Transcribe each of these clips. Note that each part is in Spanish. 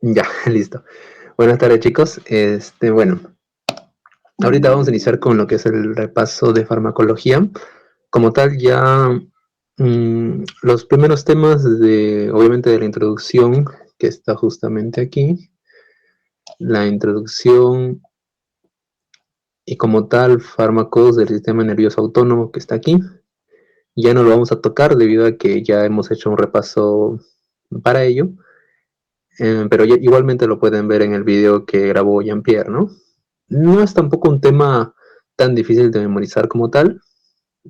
Ya, listo. Buenas tardes, chicos. Bueno, ahorita vamos a iniciar con lo que es el repaso de farmacología. Como tal, ya los primeros temas obviamente, de la introducción, que está justamente aquí, la introducción y como tal, fármacos del sistema nervioso autónomo, que está aquí, ya no lo vamos a tocar debido a que ya hemos hecho un repaso para ello. Pero igualmente lo pueden ver en el video que grabó Jean-Pierre, ¿no? No es tampoco un tema tan difícil de memorizar como tal.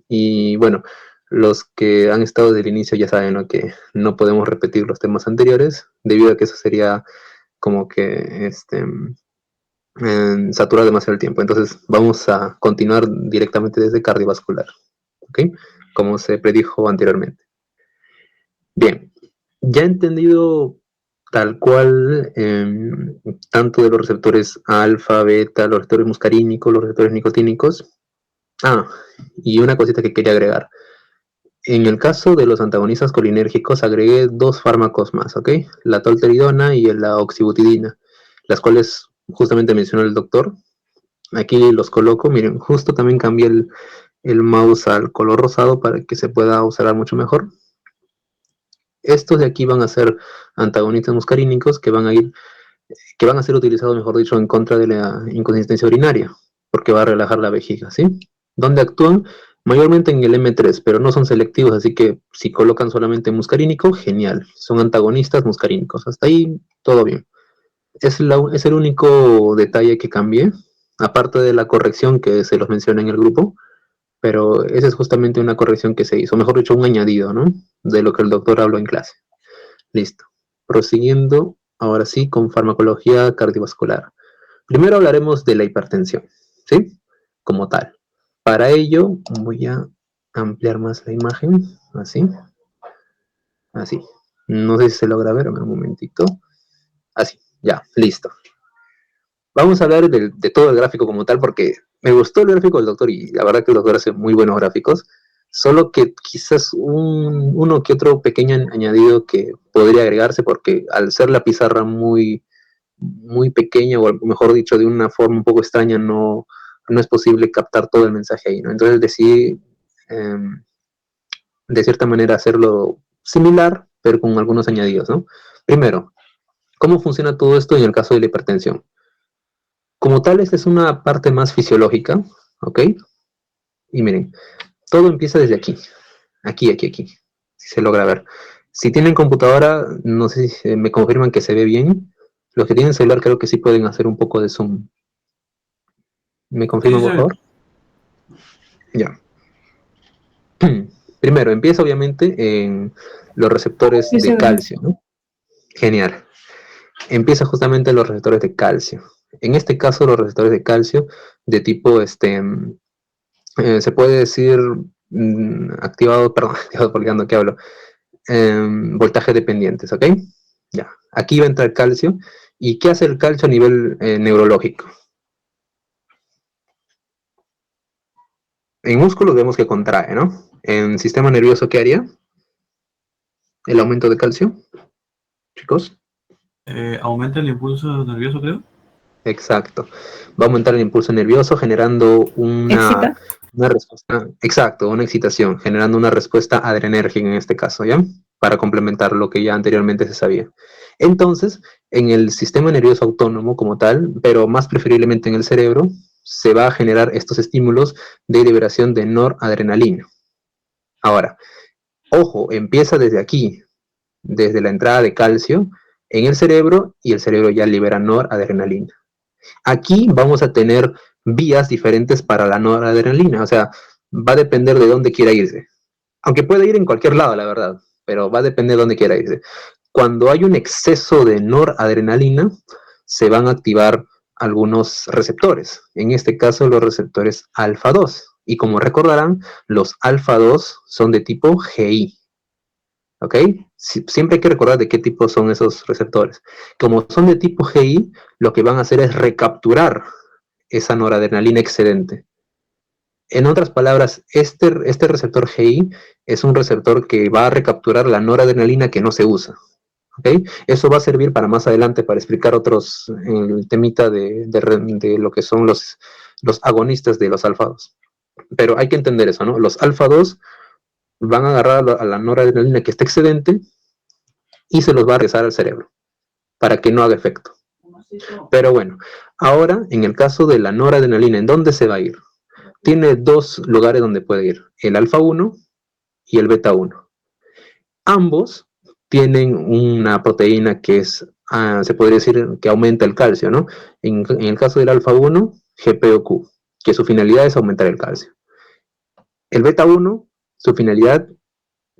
Y bueno, los que han estado desde el inicio ya saben, ¿no?, que no podemos repetir los temas anteriores, debido a que eso sería como que saturar demasiado el tiempo. Entonces vamos a continuar directamente desde cardiovascular, ¿ok? Como se predijo anteriormente. Bien, ya entendido tal cual, tanto de los receptores alfa, beta, los receptores muscarínicos, los receptores nicotínicos. Ah, y una cosita que quería agregar. En el caso de los antagonistas colinérgicos, agregué dos fármacos más, ¿ok? La tolteridona y la oxibutidina, las cuales justamente mencionó el doctor. Aquí los coloco, miren, justo también cambié el mouse al color rosado para que se pueda observar mucho mejor. Estos de aquí van a ser antagonistas muscarínicos que van a ser utilizados, mejor dicho, en contra de la inconsistencia urinaria, porque va a relajar la vejiga, ¿sí? Donde actúan mayormente en el M3, pero no son selectivos, así que si colocan solamente muscarínico, genial. Son antagonistas muscarínicos. Hasta ahí todo bien. Es el único detalle que cambié, aparte de la corrección que se los menciona en el grupo, pero esa es justamente una corrección que se hizo, mejor dicho, un añadido, ¿no?, de lo que el doctor habló en clase. Listo. Prosiguiendo, ahora sí, con farmacología cardiovascular. Primero hablaremos de la hipertensión, ¿sí? Como tal. Para ello, voy a ampliar más la imagen, así, así. No sé si se logra ver, un momentito. Así, ya, listo. Vamos a hablar de todo el gráfico como tal, porque me gustó el gráfico del doctor y la verdad que el doctor hace muy buenos gráficos, solo que quizás uno que otro pequeño añadido que podría agregarse, porque al ser la pizarra muy pequeña, o mejor dicho, de una forma un poco extraña, no es posible captar todo el mensaje ahí, ¿no? Entonces decidí, de cierta manera, hacerlo similar, pero con algunos añadidos, ¿no? Primero, ¿cómo funciona todo esto en el caso de la hipertensión? Como tal, esta es una parte más fisiológica, ¿ok? Y miren, todo empieza desde aquí, aquí, si se logra ver. Si tienen computadora, no sé si me confirman que se ve bien. Los que tienen celular creo que sí pueden hacer un poco de zoom. ¿Me Sí, confirman, sí, por sí. favor? Ya. Primero, empieza obviamente en los receptores Sí, se de ve. calcio, ¿no? Genial. Empieza justamente en los receptores de calcio. En este caso, los receptores de calcio de tipo, se puede decir activado, perdón, activado porque ando que hablo, voltaje dependientes, ¿ok? Ya. Aquí va a entrar calcio. ¿Y qué hace el calcio a nivel neurológico? En músculos vemos que contrae, ¿no? En sistema nervioso, ¿qué haría? El aumento de calcio, chicos. Aumenta el impulso nervioso, creo. Exacto. Va a aumentar el impulso nervioso generando Excita. una respuesta, exacto, una excitación, generando una respuesta adrenérgica en este caso, ¿ya? Para complementar lo que ya anteriormente se sabía. Entonces, en el sistema nervioso autónomo como tal, pero más preferiblemente en el cerebro, se va a generar estos estímulos de liberación de noradrenalina. Ahora, ojo, empieza desde aquí, desde la entrada de calcio en el cerebro, y el cerebro ya libera noradrenalina. Aquí vamos a tener vías diferentes para la noradrenalina, o sea, va a depender de dónde quiera irse. Aunque puede ir en cualquier lado, la verdad, pero va a depender de dónde quiera irse. Cuando hay un exceso de noradrenalina, se van a activar algunos receptores, en este caso los receptores alfa 2. Y como recordarán, los alfa 2 son de tipo GI. ¿Ok? Siempre hay que recordar de qué tipo son esos receptores. Como son de tipo GI, lo que van a hacer es recapturar esa noradrenalina excedente. En otras palabras, este receptor GI es un receptor que va a recapturar la noradrenalina que no se usa. ¿ok? Eso va a servir para más adelante, para explicar otros, el temita de lo que son los agonistas de los alfa-2. Pero hay que entender eso, ¿no? Los alfa-2 van a agarrar a la noradrenalina que está excedente y se los va a regresar al cerebro para que no haga efecto. Pero bueno, ahora en el caso de la noradrenalina, ¿en dónde se va a ir? Tiene dos lugares donde puede ir, el alfa-1 y el beta-1. Ambos tienen una proteína que es, se podría decir que aumenta el calcio, ¿no? En el caso del alfa-1, GPOQ, que su finalidad es aumentar el calcio. El beta-1, su finalidad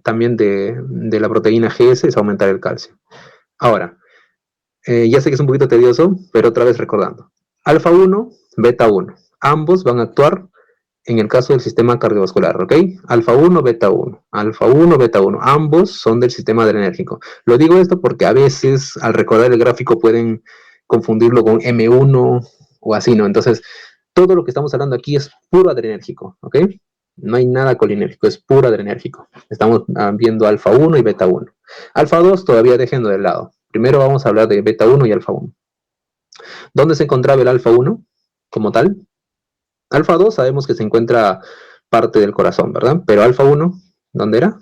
también de la proteína GS es aumentar el calcio. Ahora, ya sé que es un poquito tedioso, pero otra vez recordando. Alfa 1, beta 1. Ambos van a actuar en el caso del sistema cardiovascular, ¿ok? Alfa 1, beta 1. Alfa 1, beta 1. Ambos son del sistema adrenérgico. Lo digo esto porque a veces al recordar el gráfico pueden confundirlo con M1 o así, ¿no? Entonces, todo lo que estamos hablando aquí es puro adrenérgico, ¿ok? No hay nada colinérgico, es puro adrenérgico. Estamos viendo alfa 1 y beta 1. Alfa 2 todavía déjenlo de lado. Primero vamos a hablar de beta 1 y alfa 1. ¿Dónde se encontraba el alfa 1 como tal? Alfa 2 sabemos que se encuentra parte del corazón, ¿verdad? Pero alfa 1, ¿dónde era?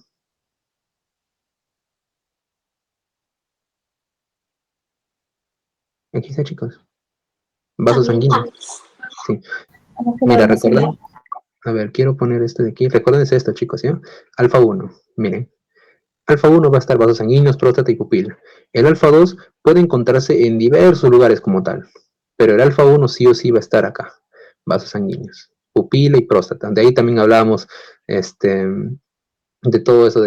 Aquí está, chicos. Vasos sanguíneos. Sí. Mira, recuerden. A ver, quiero poner esto de aquí. Recuerden esto, chicos, ¿ya? Alfa 1, miren. Alfa 1 va a estar vasos sanguíneos, próstata y pupila. El alfa 2 puede encontrarse en diversos lugares como tal, pero el alfa 1 sí o sí va a estar acá, vasos sanguíneos, pupila y próstata. De ahí también hablábamos de todo eso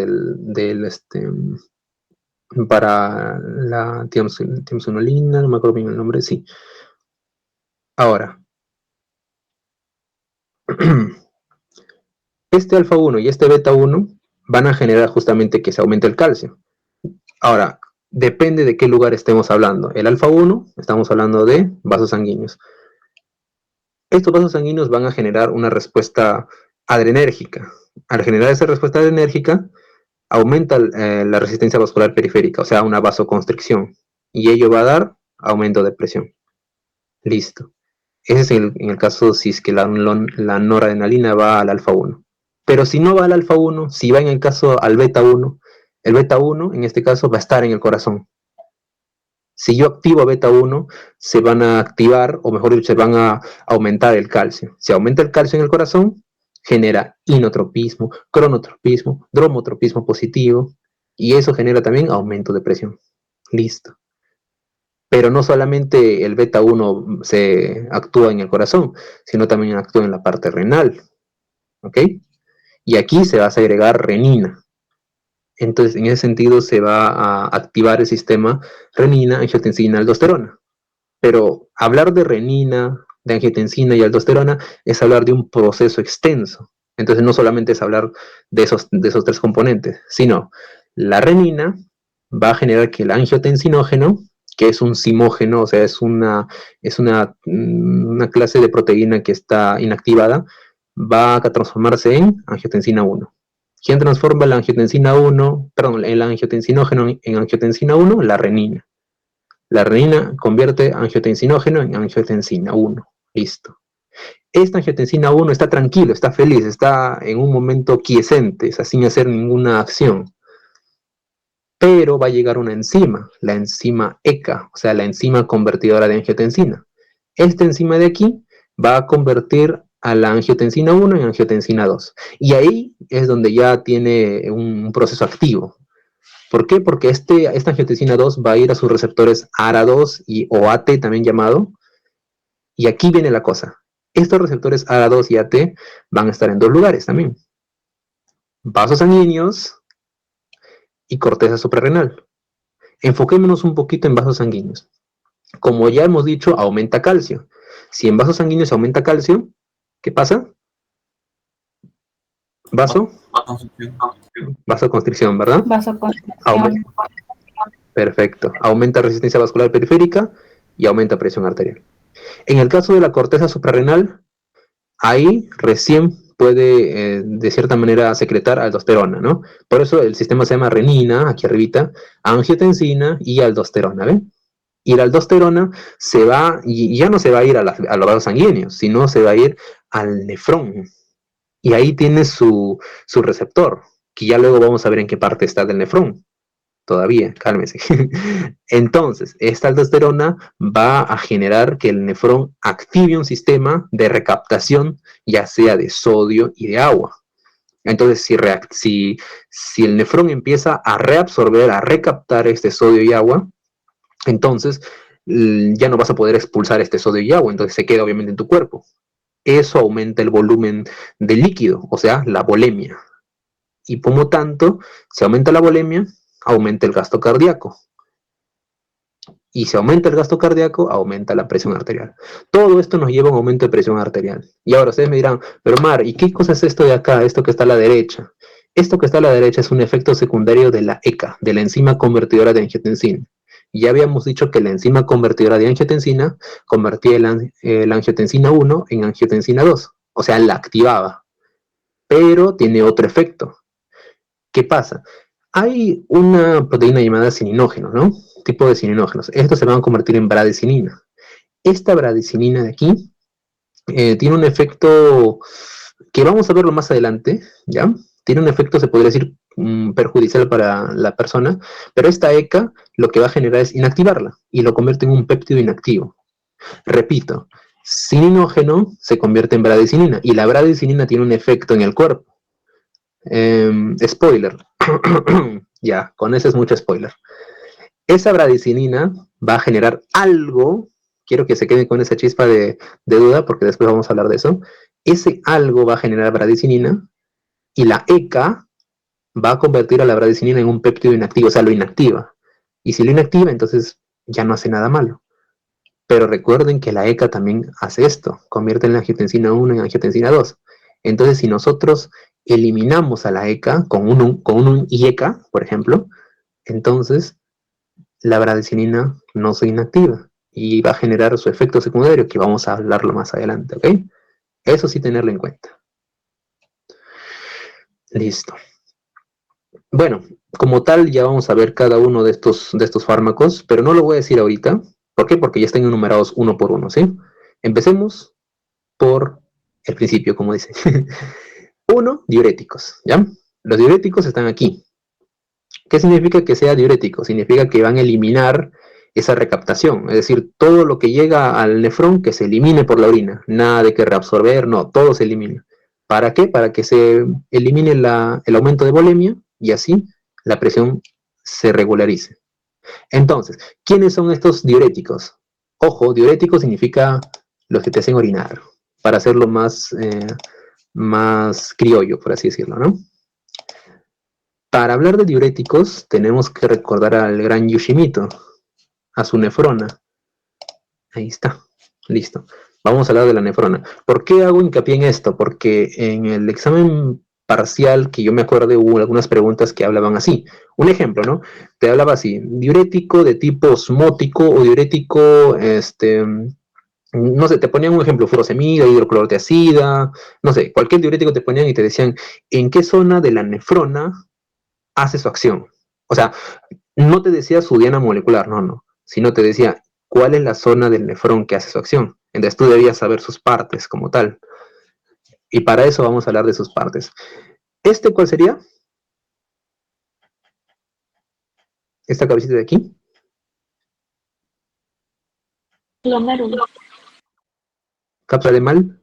para la tiamsulina, no me acuerdo bien el nombre, sí. Ahora, este alfa 1 y este beta 1 van a generar justamente que se aumente el calcio. Ahora, depende de qué lugar estemos hablando. El alfa 1, estamos hablando de vasos sanguíneos. Estos vasos sanguíneos van a generar una respuesta adrenérgica. Al generar esa respuesta adrenérgica, aumenta la resistencia vascular periférica, o sea, una vasoconstricción. Y ello va a dar aumento de presión. Listo. Ese es en el caso si es que la noradrenalina va al alfa 1. Pero si no va al alfa 1, si va en el caso al beta 1, el beta 1 en este caso va a estar en el corazón. Si yo activo a beta 1, se van a activar, o mejor dicho, se van a aumentar el calcio. Si aumenta el calcio en el corazón, genera inotropismo, cronotropismo, dromotropismo positivo, y eso genera también aumento de presión. Listo. Pero no solamente el beta 1 se actúa en el corazón, sino también actúa en la parte renal. ¿Ok? Y aquí se va a segregar renina. Entonces, en ese sentido, se va a activar el sistema renina, angiotensina, aldosterona. Pero hablar de renina, de angiotensina y aldosterona es hablar de un proceso extenso. Entonces, no solamente es hablar de esos tres componentes, sino la renina va a generar que el angiotensinógeno, que es un simógeno, o sea, es una clase de proteína que está inactivada, va a transformarse en angiotensina 1. ¿Quién transforma la angiotensina 1, perdón, el angiotensinógeno en angiotensina 1? La renina. La renina convierte angiotensinógeno en angiotensina 1. Listo. Esta angiotensina 1 está tranquilo, está feliz, está en un momento quiescente, sin hacer ninguna acción. Pero va a llegar una enzima, la enzima ECA, o sea, la enzima convertidora de angiotensina. Esta enzima de aquí va a convertir a la angiotensina 1 en angiotensina 2. Y ahí es donde ya tiene un proceso activo. ¿Por qué? Porque esta angiotensina 2 va a ir a sus receptores ARA2 y OAT también llamado. Y aquí viene la cosa. Estos receptores ARA2 y AT van a estar en dos lugares también. Vasos sanguíneos y corteza suprarrenal. Enfoquémonos un poquito en vasos sanguíneos. Como ya hemos dicho, aumenta calcio. Si en vasos sanguíneos aumenta calcio, ¿qué pasa? Vasoconstricción, ¿verdad? Vasoconstricción. Perfecto. Aumenta resistencia vascular periférica y aumenta presión arterial. En el caso de la corteza suprarrenal, ahí recién puede de cierta manera secretar aldosterona, ¿no? Por eso el sistema se llama renina, aquí arribita, angiotensina y aldosterona, ¿ven? Y la aldosterona se va, y ya no se va a ir a los vasos sanguíneos, sino se va a ir al nefrón. Y ahí tiene su receptor, que ya luego vamos a ver en qué parte está del nefrón. Todavía, cálmese. Entonces, esta aldosterona va a generar que el nefrón active un sistema de recaptación, ya sea de sodio y de agua. Entonces, si el nefrón empieza a reabsorber, a recaptar este sodio y agua, entonces ya no vas a poder expulsar este sodio y agua, entonces se queda obviamente en tu cuerpo. Eso aumenta el volumen del líquido, o sea, la volemia. Y como tanto, si aumenta la volemia, aumenta el gasto cardíaco. Y si aumenta el gasto cardíaco, aumenta la presión arterial. Todo esto nos lleva a un aumento de presión arterial. Y ahora ustedes me dirán, pero Mar, ¿y qué cosa es esto de acá, esto que está a la derecha? Esto que está a la derecha es un efecto secundario de la ECA, de la enzima convertidora de angiotensina. Ya habíamos dicho que la enzima convertidora de angiotensina convertía la angiotensina 1 en angiotensina 2, o sea, la activaba. Pero tiene otro efecto. ¿Qué pasa? Hay una proteína llamada cininógeno, ¿no? Tipo de cininógenos. Estos se van a convertir en bradicinina. Esta bradicinina de aquí tiene un efecto que vamos a verlo más adelante, ¿ya? Tiene un efecto, se podría decir, perjudicial para la persona, pero esta ECA lo que va a generar es inactivarla y lo convierte en un péptido inactivo. Repito, cininógeno se convierte en bradicinina y la bradicinina tiene un efecto en el cuerpo. Spoiler. Ya, con eso es mucho spoiler. Esa bradicinina va a generar algo, quiero que se queden con esa chispa de duda porque después vamos a hablar de eso. Ese algo va a generar bradicinina y la ECA va a convertir a la bradicinina en un péptido inactivo, o sea, lo inactiva. Y si lo inactiva, entonces ya no hace nada malo. Pero recuerden que la ECA también hace esto, convierte la angiotensina 1 en angiotensina 2. Entonces, si nosotros eliminamos a la ECA con un IECA, por ejemplo, entonces la bradicinina no se inactiva y va a generar su efecto secundario, que vamos a hablarlo más adelante, ¿ok? Eso sí tenerlo en cuenta. Listo. Bueno, como tal ya vamos a ver cada uno de estos fármacos, pero no lo voy a decir ahorita. ¿Por qué? Porque ya están enumerados uno por uno, ¿sí? Empecemos por el principio, como dice. Uno, diuréticos, ¿ya? Los diuréticos están aquí. ¿Qué significa que sea diurético? Significa que van a eliminar esa recaptación, es decir, todo lo que llega al nefrón que se elimine por la orina, nada de que reabsorber, no, todo se elimina. ¿Para qué? Para que se elimine el aumento de volemia y así la presión se regularice. Entonces, ¿quiénes son estos diuréticos? Ojo, diurético significa los que te hacen orinar, para hacerlo más criollo, por así decirlo, ¿no? Para hablar de diuréticos, tenemos que recordar al gran Yoshimito, a su nefrona. Ahí está, listo. Vamos a hablar de la nefrona. ¿Por qué hago hincapié en esto? Porque en el examen parcial que yo me acuerdo hubo algunas preguntas que hablaban así. Un ejemplo, ¿no? Te hablaba así, diurético de tipo osmótico o diurético, no sé, te ponían un ejemplo, furosemida, hidroclorotiazida, no sé, cualquier diurético te ponían y te decían en qué zona de la nefrona hace su acción. O sea, no te decía su diana molecular, no, sino te decía cuál es la zona del nefrón que hace su acción. Entonces tú debías saber sus partes como tal. Y para eso vamos a hablar de sus partes. ¿Este cuál sería? ¿Esta cabecita de aquí? Glomérulo. ¿Cápsula de mal?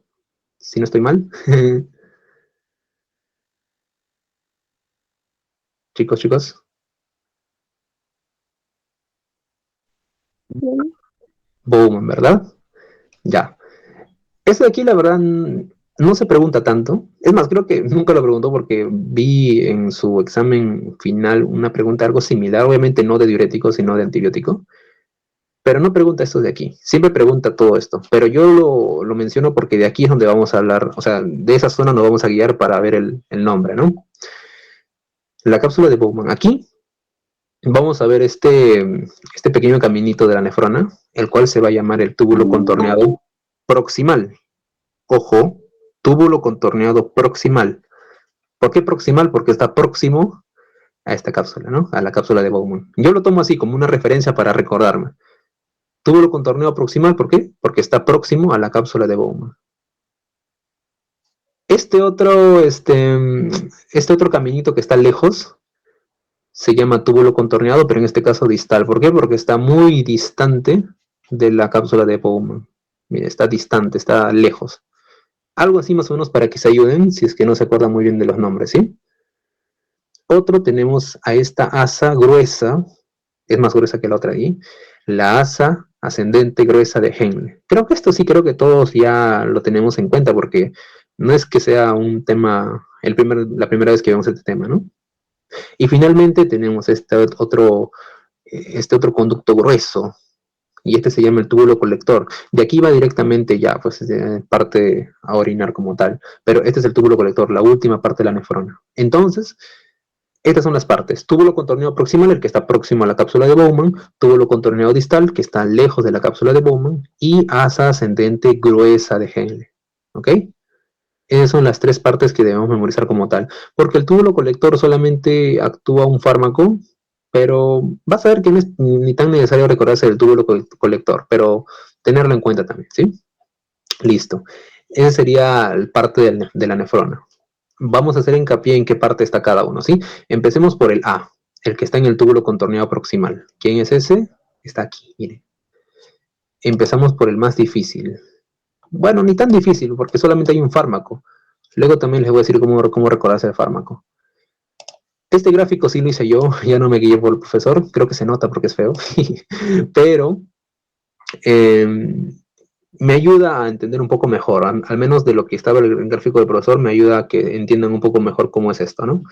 Si no estoy mal. Chicos, chicos. Bowman, ¿verdad? Ya. Eso de aquí, la verdad, no se pregunta tanto. Es más, creo que nunca lo preguntó porque vi en su examen final una pregunta algo similar, obviamente no de diurético, sino de antibiótico. Pero no pregunta esto de aquí, siempre pregunta todo esto. Pero yo lo menciono porque de aquí es donde vamos a hablar, o sea, de esa zona nos vamos a guiar para ver el nombre, ¿no? La cápsula de Bowman. Aquí vamos a ver este pequeño caminito de la nefrona, el cual se va a llamar el túbulo contorneado proximal. Ojo, túbulo contorneado proximal. ¿Por qué proximal? Porque está próximo a esta cápsula, ¿no? A la cápsula de Bowman. Yo lo tomo así como una referencia para recordarme. Túbulo contorneado proximal, ¿por qué? Porque está próximo a la cápsula de Bowman. Este otro caminito que está lejos se llama túbulo contorneado, pero en este caso distal. ¿Por qué? Porque está muy distante de la cápsula de Bowman. Mira, está distante, está lejos. Algo así más o menos para que se ayuden, si es que no se acuerdan muy bien de los nombres, ¿sí? Otro tenemos a esta asa gruesa, es más gruesa que la otra ahí, la asa ascendente gruesa de Henle. Creo que esto sí, creo que todos ya lo tenemos en cuenta, porque no es que sea un tema, la primera vez que vemos este tema, ¿no? Y finalmente tenemos este otro conducto grueso, y este se llama el túbulo colector. De aquí va directamente ya, pues parte a orinar como tal, pero este es el túbulo colector, la última parte de la nefrona. Entonces, estas son las partes. Túbulo contorneado proximal, el que está próximo a la cápsula de Bowman, túbulo contorneado distal, que está lejos de la cápsula de Bowman, y asa ascendente gruesa de Henle. ¿Ok? Esas son las tres partes que debemos memorizar como tal. Porque el túbulo colector solamente actúa un fármaco, pero vas a ver que no es ni tan necesario recordarse del túbulo colector, pero tenerlo en cuenta también, ¿sí? Listo. Esa sería parte de la nefrona. Vamos a hacer hincapié en qué parte está cada uno, ¿sí? Empecemos por el A, el que está en el túbulo contorneado proximal. ¿Quién es ese? Está aquí, miren. Empezamos por el más difícil. Bueno, ni tan difícil, porque solamente hay un fármaco. Luego también les voy a decir cómo recordarse el fármaco. Este gráfico sí lo hice yo, ya no me guié por el profesor, creo que se nota porque es feo, pero me ayuda a entender un poco mejor, al menos de lo que estaba el gráfico del profesor, me ayuda a que entiendan un poco mejor cómo es esto, ¿no?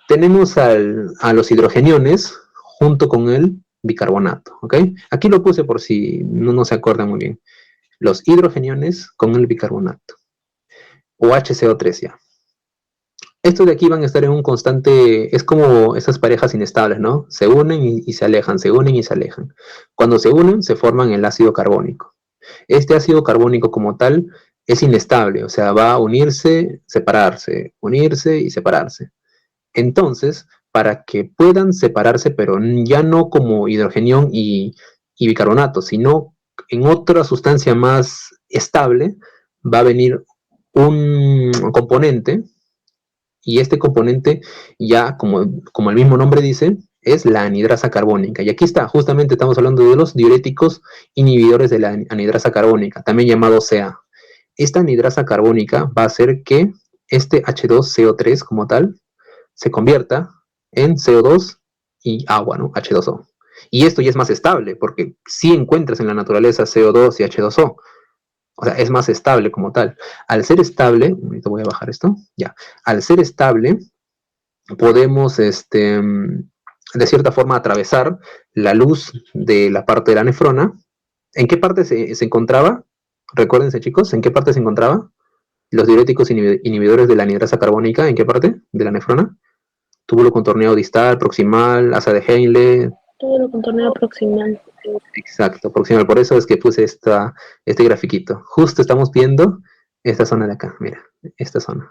Tenemos a los hidrogeniones junto con el bicarbonato, ¿ok? Aquí lo puse por si no se acuerdan muy bien. Los hidrogeniones con el bicarbonato, o HCO3 ya. Estos de aquí van a estar en un constante, es como esas parejas inestables, ¿no? Se unen y se alejan, se unen y se alejan. Cuando se unen, se forman el ácido carbónico. Este ácido carbónico como tal es inestable, o sea, va a unirse y separarse. Entonces, para que puedan separarse, pero ya no como hidrogenión y bicarbonato, sino en otra sustancia más estable, va a venir un componente, y este componente ya, como el mismo nombre dice, es la anhidrasa carbónica. Y aquí está, justamente estamos hablando de los diuréticos inhibidores de la anhidrasa carbónica, también llamado CA. Esta anhidrasa carbónica va a hacer que este H2CO3 como tal se convierta en CO2 y agua, ¿no? H2O. Y esto ya es más estable, porque si encuentras en la naturaleza CO2 y H2O, o sea, es más estable como tal. Al ser estable, ahorita voy a bajar esto, ya. Al ser estable, podemos, de cierta forma, atravesar la luz de la parte de la nefrona. ¿En qué parte se encontraba? Recuérdense, chicos, ¿en qué parte se encontraba? Los diuréticos inhibidores de la anhidrasa carbónica, ¿en qué parte de la nefrona? Túbulo contorneado distal, proximal, asa de Henle. Túbulo contorneado proximal. Exacto, proximal. Por eso es que puse este grafiquito. Justo estamos viendo esta zona de acá, mira, esta zona.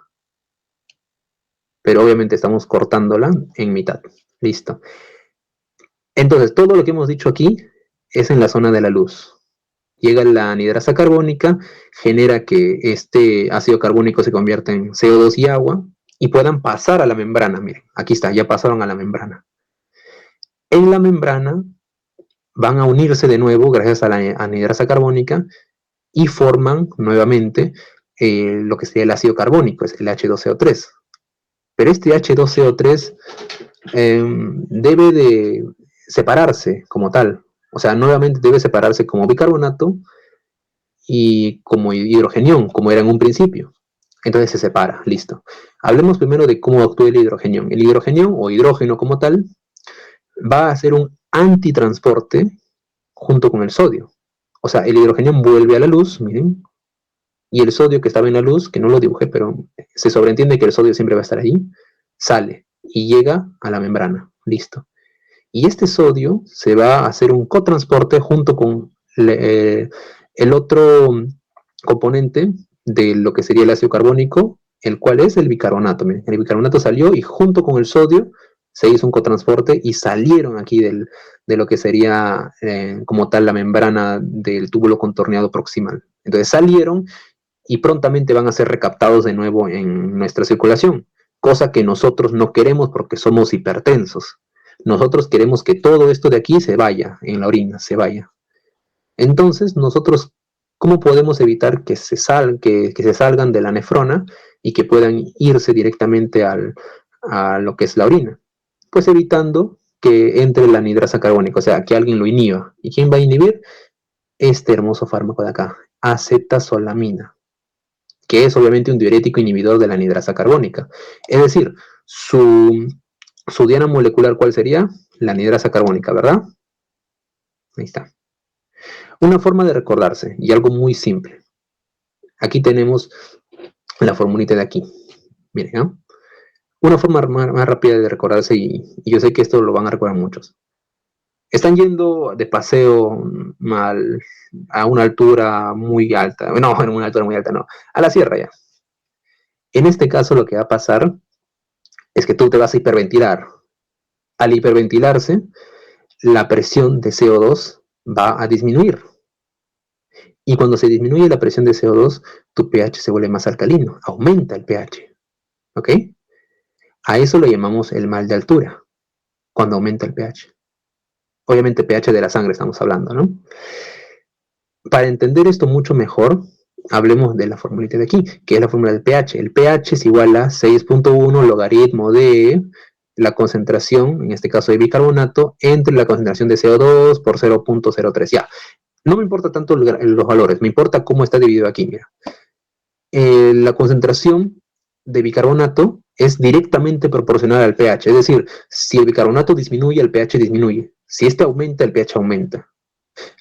Pero obviamente estamos cortándola en mitad. Listo. Entonces, todo lo que hemos dicho aquí es en la zona de la luz. Llega la anhidrasa carbónica, genera que este ácido carbónico se convierta en CO2 y agua y puedan pasar a la membrana. Miren, aquí está, ya pasaron a la membrana. En la membrana van a unirse de nuevo gracias a la anhidrasa carbónica y forman nuevamente lo que sería el ácido carbónico, es el H2CO3. Pero este H2CO3 debe de separarse como tal. O sea, nuevamente debe separarse como bicarbonato y como hidrogenión, como era en un principio. Entonces se separa, listo. Hablemos primero de cómo actúa el hidrogenión. El hidrogenión o hidrógeno como tal va a hacer un antitransporte junto con el sodio. O sea, el hidrogenión vuelve a la luz, miren, y el sodio que estaba en la luz, que no lo dibujé, pero se sobreentiende que el sodio siempre va a estar ahí, sale y llega a la membrana, listo. Y este sodio se va a hacer un cotransporte junto con el otro componente de lo que sería el ácido carbónico, el cual es el bicarbonato. Miren, el bicarbonato salió y junto con el sodio se hizo un cotransporte y salieron aquí de lo que sería como tal la membrana del túbulo contorneado proximal. Entonces salieron y prontamente van a ser recaptados de nuevo en nuestra circulación, cosa que nosotros no queremos porque somos hipertensos. Nosotros queremos que todo esto de aquí se vaya, en la orina, se vaya. Entonces, nosotros, ¿cómo podemos evitar que se salgan de la nefrona y que puedan irse directamente a lo que es la orina? Pues evitando que entre la anhidrasa carbónica, o sea, que alguien lo inhiba. ¿Y quién va a inhibir? Este hermoso fármaco de acá, acetazolamina, que es obviamente un diurético inhibidor de la anhidrasa carbónica. Es decir, su diana molecular, ¿cuál sería? La anhidrasa carbónica, ¿verdad? Ahí está. Una forma de recordarse, y algo muy simple. Aquí tenemos la formulita de aquí. Miren, ¿no? Una forma más rápida de recordarse, y yo sé que esto lo van a recordar muchos. Están yendo de paseo a una altura muy alta. No, en una altura muy alta, no. A la sierra ya. En este caso lo que va a pasar es que tú te vas a hiperventilar. Al hiperventilarse, la presión de CO2 va a disminuir. Y cuando se disminuye la presión de CO2, tu pH se vuelve más alcalino, aumenta el pH. ¿Ok? A eso lo llamamos el mal de altura, cuando aumenta el pH. Obviamente pH de la sangre estamos hablando, ¿no? Para entender esto mucho mejor, hablemos de la formulita de aquí, que es la fórmula del pH. El pH es igual a 6.1 logaritmo de la concentración, en este caso de bicarbonato, entre la concentración de CO2 por 0.03. Ya, no me importa tanto los valores, me importa cómo está dividido aquí, mira. La concentración de bicarbonato es directamente proporcional al pH, es decir, si el bicarbonato disminuye, el pH disminuye. Si este aumenta, el pH aumenta.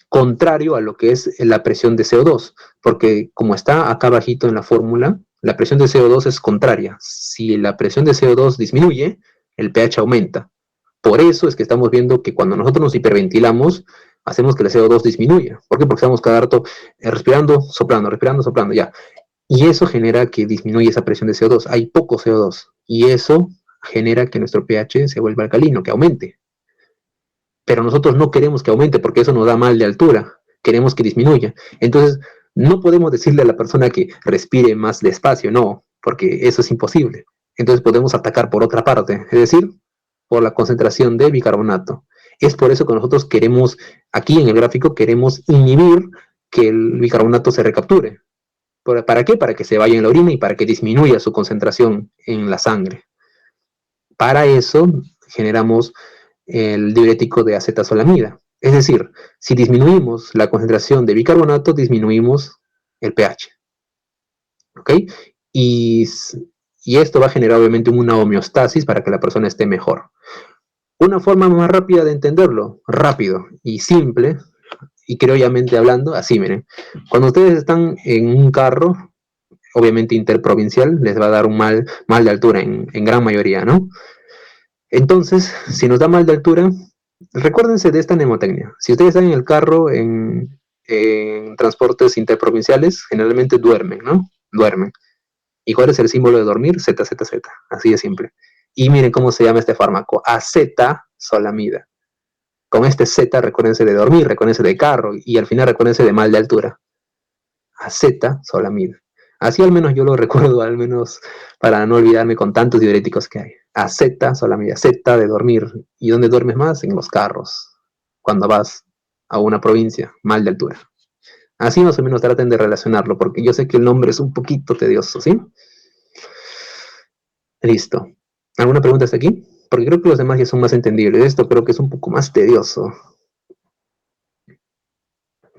Contrario a lo que es la presión de CO2, porque como está acá bajito en la fórmula, la presión de CO2 es contraria. Si la presión de CO2 disminuye, el pH aumenta. Por eso es que estamos viendo que cuando nosotros nos hiperventilamos, hacemos que el CO2 disminuya. ¿Por qué? Porque estamos cada rato respirando, soplando, ya. Y eso genera que disminuye esa presión de CO2. Hay poco CO2. Y eso genera que nuestro pH se vuelva alcalino, que aumente. Pero nosotros no queremos que aumente porque eso nos da mal de altura. Queremos que disminuya. Entonces, no podemos decirle a la persona que respire más despacio, no, porque eso es imposible. Entonces podemos atacar por otra parte, es decir, por la concentración de bicarbonato. Es por eso que nosotros queremos, aquí en el gráfico, queremos inhibir que el bicarbonato se recapture. ¿Para qué? Para que se vaya en la orina y para que disminuya su concentración en la sangre. Para eso generamos el diurético de acetazolamida. Es decir, si disminuimos la concentración de bicarbonato, disminuimos el pH. ¿Ok? Y esto va a generar obviamente una homeostasis para que la persona esté mejor. Una forma más rápida de entenderlo, rápido y simple, y criollanamente hablando, así miren. Cuando ustedes están en un carro, obviamente interprovincial, les va a dar un mal de altura en gran mayoría, ¿no? Entonces, si nos da mal de altura, recuérdense de esta mnemotecnia. Si ustedes están en el carro en transportes interprovinciales, generalmente duermen, ¿no? Duermen. ¿Y cuál es el símbolo de dormir? ZZZ. Así de simple. Y miren cómo se llama este fármaco. Acetazolamida. Con este Z, recuérdense de dormir, recuérdense de carro y al final recuérdense de mal de altura. Acetazolamida. Así al menos yo lo recuerdo, al menos para no olvidarme con tantos diuréticos que hay. Acetazolamida, Z de dormir. ¿Y dónde duermes más? En los carros. Cuando vas a una provincia, mal de altura. Así más o menos traten de relacionarlo, porque yo sé que el nombre es un poquito tedioso, ¿sí? Listo. ¿Alguna pregunta hasta aquí? Porque creo que los demás ya son más entendibles. Esto creo que es un poco más tedioso.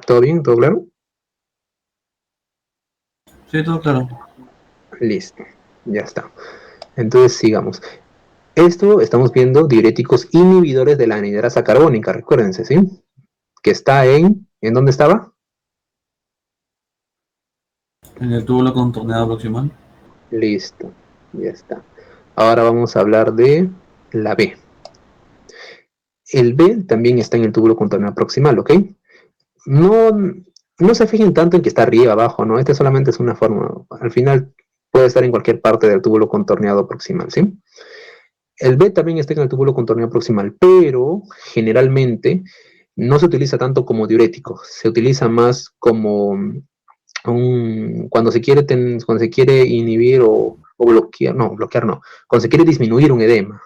¿Todo bien? ¿Todo claro? Sí, todo claro. Listo. Ya está. Entonces sigamos. Esto estamos viendo diuréticos inhibidores de la anhidrasa carbónica, recuérdense, ¿sí? Que está ¿en dónde estaba? En el túbulo contorneado proximal. Listo, ya está. Ahora vamos a hablar de la B. El B también está en el túbulo contorneado proximal, ¿ok? No, no se fijen tanto en que está arriba, abajo, ¿no? Este solamente es una forma. Al final puede estar en cualquier parte del túbulo contorneado proximal, ¿sí? El B también está en el túbulo contorneado proximal, pero generalmente no se utiliza tanto como diurético, se utiliza más como cuando se quiere inhibir o bloquear, no, bloquear no, cuando se quiere disminuir un edema.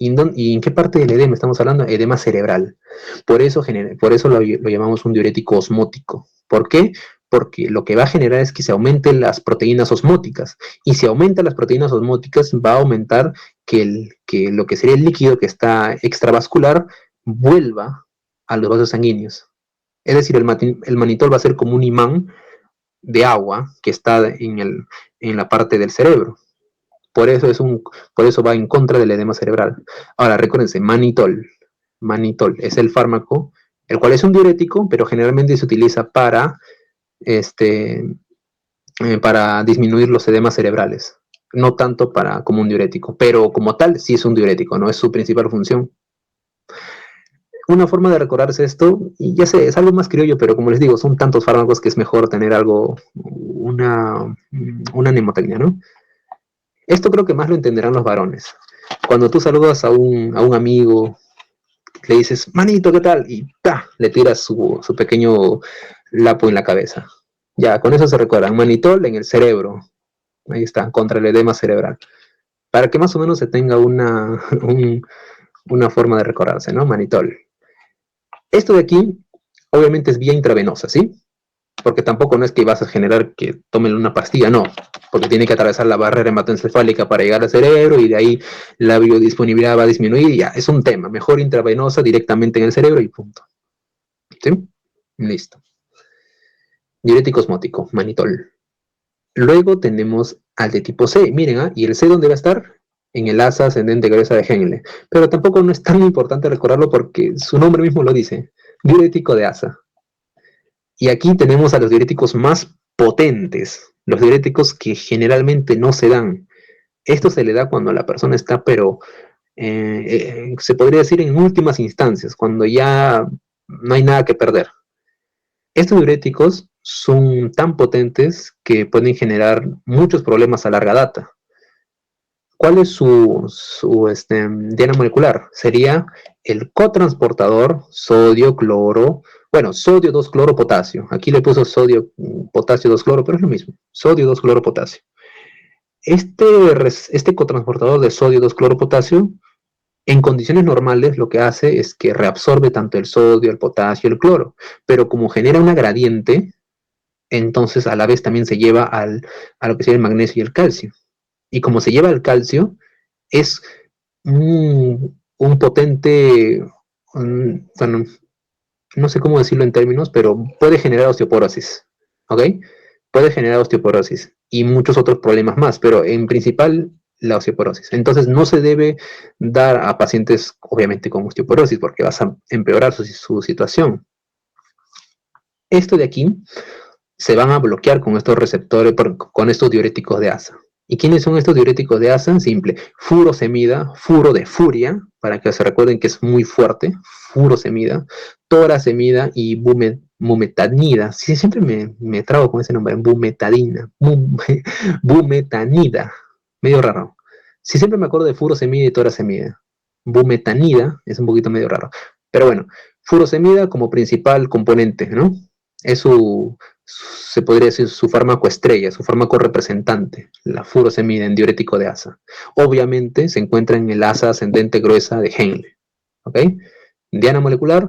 ¿Y en qué parte del edema estamos hablando? Edema cerebral. Por eso lo llamamos un diurético osmótico. ¿Por qué? Porque lo que va a generar es que se aumenten las proteínas osmóticas. Y si aumentan las proteínas osmóticas, va a aumentar que lo que sería el líquido que está extravascular vuelva a los vasos sanguíneos. Es decir, el manitol va a ser como un imán de agua que está en la parte del cerebro. Por eso va en contra del edema cerebral. Ahora, recuérdense, manitol. Manitol es el fármaco, el cual es un diurético, pero generalmente se utiliza para disminuir los edemas cerebrales. No tanto como un diurético, pero como tal sí es un diurético, no es su principal función. Una forma de recordarse esto, y ya sé, es algo más criollo, pero como les digo, son tantos fármacos que es mejor tener una mnemotecnia, ¿no? Esto creo que más lo entenderán los varones. Cuando tú saludas a un amigo, le dices, manito, ¿qué tal? Y ¡pah! Le tiras su pequeño lapo en la cabeza. Ya, con eso se recuerdan. Manitol en el cerebro. Ahí está, contra el edema cerebral. Para que más o menos se tenga una forma de recordarse, ¿no? Manitol. Esto de aquí, obviamente es vía intravenosa, ¿sí? Porque tampoco no es que vas a generar que tomen una pastilla, no, porque tiene que atravesar la barrera hematoencefálica para llegar al cerebro y de ahí la biodisponibilidad va a disminuir y ya, es un tema, mejor intravenosa directamente en el cerebro y punto. ¿Sí? Listo. Diurético osmótico, manitol. Luego tenemos al de tipo C, miren, ¿y el C dónde va a estar? En el asa ascendente gruesa de Henle, pero tampoco no es tan importante recordarlo porque su nombre mismo lo dice, diurético de asa. Y aquí tenemos a los diuréticos más potentes, los diuréticos que generalmente no se dan. Esto se le da cuando la persona está, pero se podría decir en últimas instancias, cuando ya no hay nada que perder. Estos diuréticos son tan potentes que pueden generar muchos problemas a larga data. ¿Cuál es su diana molecular? Sería el cotransportador sodio-cloro, bueno, sodio 2-cloro-potasio. Aquí le puso sodio, potasio 2-cloro, pero es lo mismo. Sodio 2-cloro-potasio. Este cotransportador de sodio 2-cloro-potasio, en condiciones normales, lo que hace es que reabsorbe tanto el sodio, el potasio, el cloro. Pero como genera una gradiente, entonces a la vez también se lleva a lo que sería el magnesio y el calcio. Y como se lleva el calcio, es un potente, bueno, no sé cómo decirlo en términos, pero puede generar osteoporosis, ¿ok? Puede generar osteoporosis y muchos otros problemas más, pero en principal la osteoporosis. Entonces no se debe dar a pacientes, obviamente, con osteoporosis, porque vas a empeorar su situación. Esto de aquí se van a bloquear con estos receptores, con estos diuréticos de asa. ¿Y quiénes son estos diuréticos de asa? Simple, furosemida, furo de furia, para que se recuerden que es muy fuerte, furosemida, torasemida y bumetanida. Sí, siempre me trago con ese nombre, bumetadina, bumetanida, medio raro. Sí, siempre me acuerdo de furosemida y torasemida. Bumetanida es un poquito medio raro. Pero bueno, furosemida como principal componente, ¿no? Es se podría decir su fármaco estrella, su fármaco representante, la furosemida en diurético de asa. Obviamente se encuentra en el asa ascendente gruesa de Henle. ¿Ok? Diana molecular,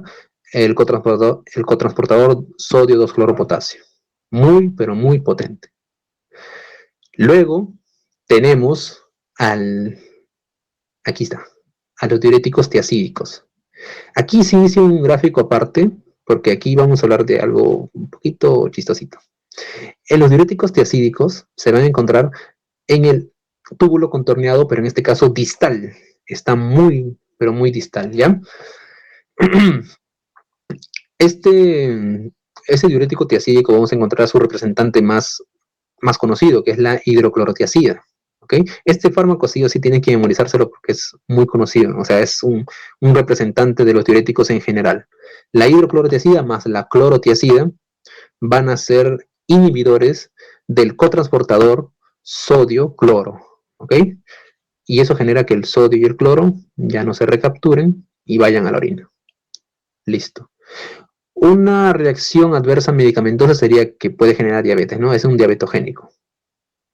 el cotransportador sodio 2-cloropotasio. Muy, pero muy potente. Luego tenemos aquí está, a los diuréticos tiacídicos. Aquí sí hice un gráfico aparte, porque aquí vamos a hablar de algo un poquito chistosito. En los diuréticos tiacídicos se van a encontrar en el túbulo contorneado, pero en este caso distal. Está muy, pero muy distal, ¿ya? Ese diurético tiacídico vamos a encontrar a su representante más conocido, que es la hidroclorotiacida. ¿Okay? Este fármaco sí o sí tienen que memorizárselo porque es muy conocido, o sea, es un representante de los diuréticos en general. La hidroclorotiacida más la clorotiacida van a ser inhibidores del cotransportador sodio-cloro, ¿ok? Y eso genera que el sodio y el cloro ya no se recapturen y vayan a la orina. Listo. Una reacción adversa medicamentosa sería que puede generar diabetes, ¿no? Es un diabetogénico.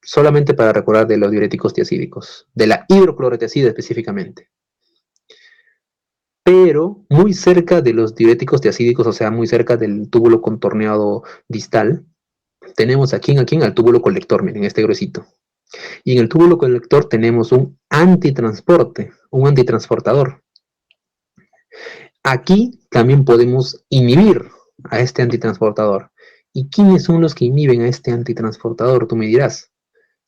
Solamente para recordar de los diuréticos tiacídicos, de la hidroclorotiazida específicamente. Pero muy cerca de los diuréticos tiacídicos, o sea, muy cerca del túbulo contorneado distal, tenemos aquí al túbulo colector, miren, este gruesito. Y en el túbulo colector tenemos un antitransporte, un antitransportador. Aquí también podemos inhibir a este antitransportador. ¿Y quiénes son los que inhiben a este antitransportador? Tú me dirás.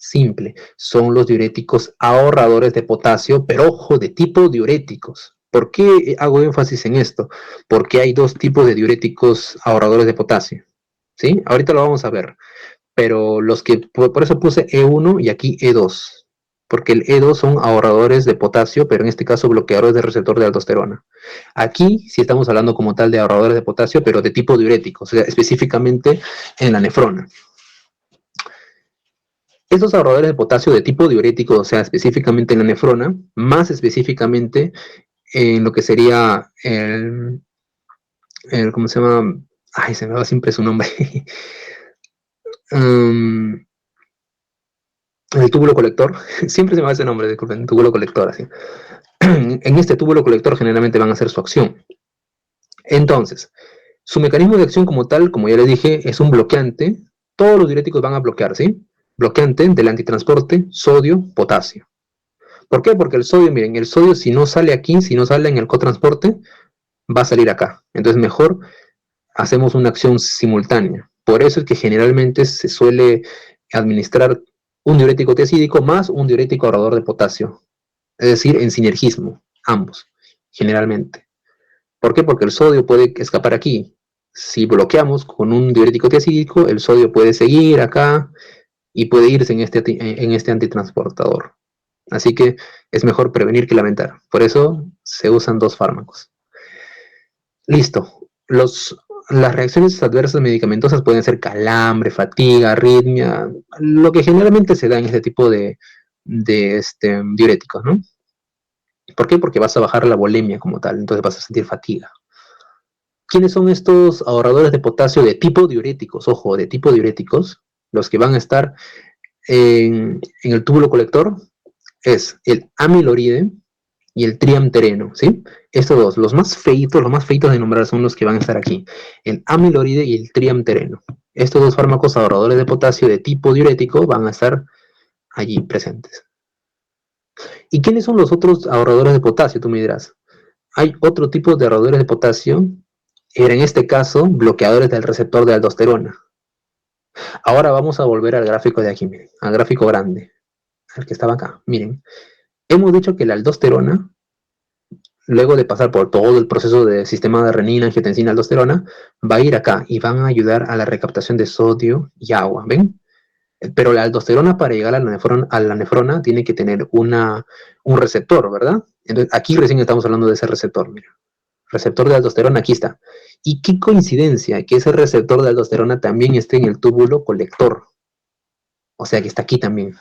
Simple, son los diuréticos ahorradores de potasio, pero ojo, de tipo diuréticos. ¿Por qué hago énfasis en esto? Porque hay dos tipos de diuréticos ahorradores de potasio. ¿Sí? Ahorita lo vamos a ver. Pero los que, por eso puse E1 y aquí E2. Porque el E2 son ahorradores de potasio, pero en este caso bloqueadores del receptor de aldosterona. Aquí sí estamos hablando como tal de ahorradores de potasio, pero de tipo diurético, o sea, específicamente en la nefrona. Estos ahorradores de potasio de tipo diurético, o sea, específicamente en la nefrona, más específicamente en lo que sería ¿cómo se llama? Ay, se me va siempre su nombre. El túbulo colector, siempre se me va ese nombre, disculpen, túbulo colector, así. En este túbulo colector generalmente van a hacer su acción. Entonces, su mecanismo de acción como tal, como ya les dije, es un bloqueante. Todos los diuréticos van a bloquear, ¿sí? Bloqueante del antitransporte sodio-potasio. ¿Por qué? Porque el sodio, miren, el sodio si no sale aquí, si no sale en el cotransporte, va a salir acá. Entonces mejor hacemos una acción simultánea. Por eso es que generalmente se suele administrar un diurético tiacídico más un diurético ahorrador de potasio. Es decir, en sinergismo, ambos, generalmente. ¿Por qué? Porque el sodio puede escapar aquí. Si bloqueamos con un diurético tiacídico, el sodio puede seguir acá y puede irse en este antitransportador. Así que es mejor prevenir que lamentar. Por eso se usan dos fármacos. Listo. Las reacciones adversas medicamentosas pueden ser calambre, fatiga, arritmia, lo que generalmente se da en este tipo de diuréticos, ¿no? ¿Por qué? Porque vas a bajar la volemia como tal, entonces vas a sentir fatiga. ¿Quiénes son estos ahorradores de potasio de tipo diuréticos? Ojo, de tipo diuréticos, los que van a estar en el túbulo colector, es el amiloride y el triamtereno, ¿sí? Estos dos, los más feitos de nombrar son los que van a estar aquí, el amiloride y el triamtereno. Estos dos fármacos ahorradores de potasio de tipo diurético van a estar allí presentes. ¿Y quiénes son los otros ahorradores de potasio? Tú me dirás. Hay otro tipo de ahorradores de potasio, era en este caso bloqueadores del receptor de aldosterona. Ahora vamos a volver al gráfico de aquí, miren, al gráfico grande, al que estaba acá. Miren, hemos dicho que la aldosterona, luego de pasar por todo el proceso de sistema de renina, angiotensina, aldosterona, va a ir acá y van a ayudar a la recaptación de sodio y agua, ¿ven? Pero la aldosterona para llegar a la nefrona tiene que tener un receptor, ¿verdad? Entonces aquí recién estamos hablando de ese receptor, mira. Receptor de aldosterona, aquí está. Y qué coincidencia que ese receptor de aldosterona también esté en el túbulo colector. O sea que está aquí también.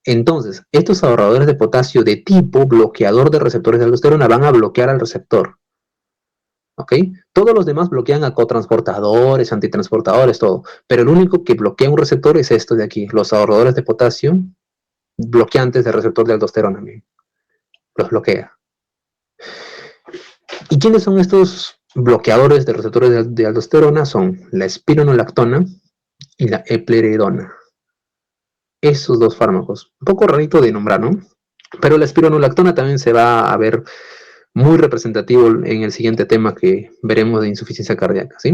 Entonces, estos ahorradores de potasio de tipo bloqueador de receptores de aldosterona van a bloquear al receptor. ¿Ok? Todos los demás bloquean a cotransportadores, antitransportadores, todo. Pero el único que bloquea un receptor es esto de aquí. Los ahorradores de potasio bloqueantes del receptor de aldosterona. Los bloquea. ¿Y quiénes son estos bloqueadores de receptores de aldosterona? Son la espironolactona y la epleridona. Esos dos fármacos. Un poco rarito de nombrar, ¿no? Pero la espironolactona también se va a ver muy representativo en el siguiente tema que veremos de insuficiencia cardíaca, ¿sí?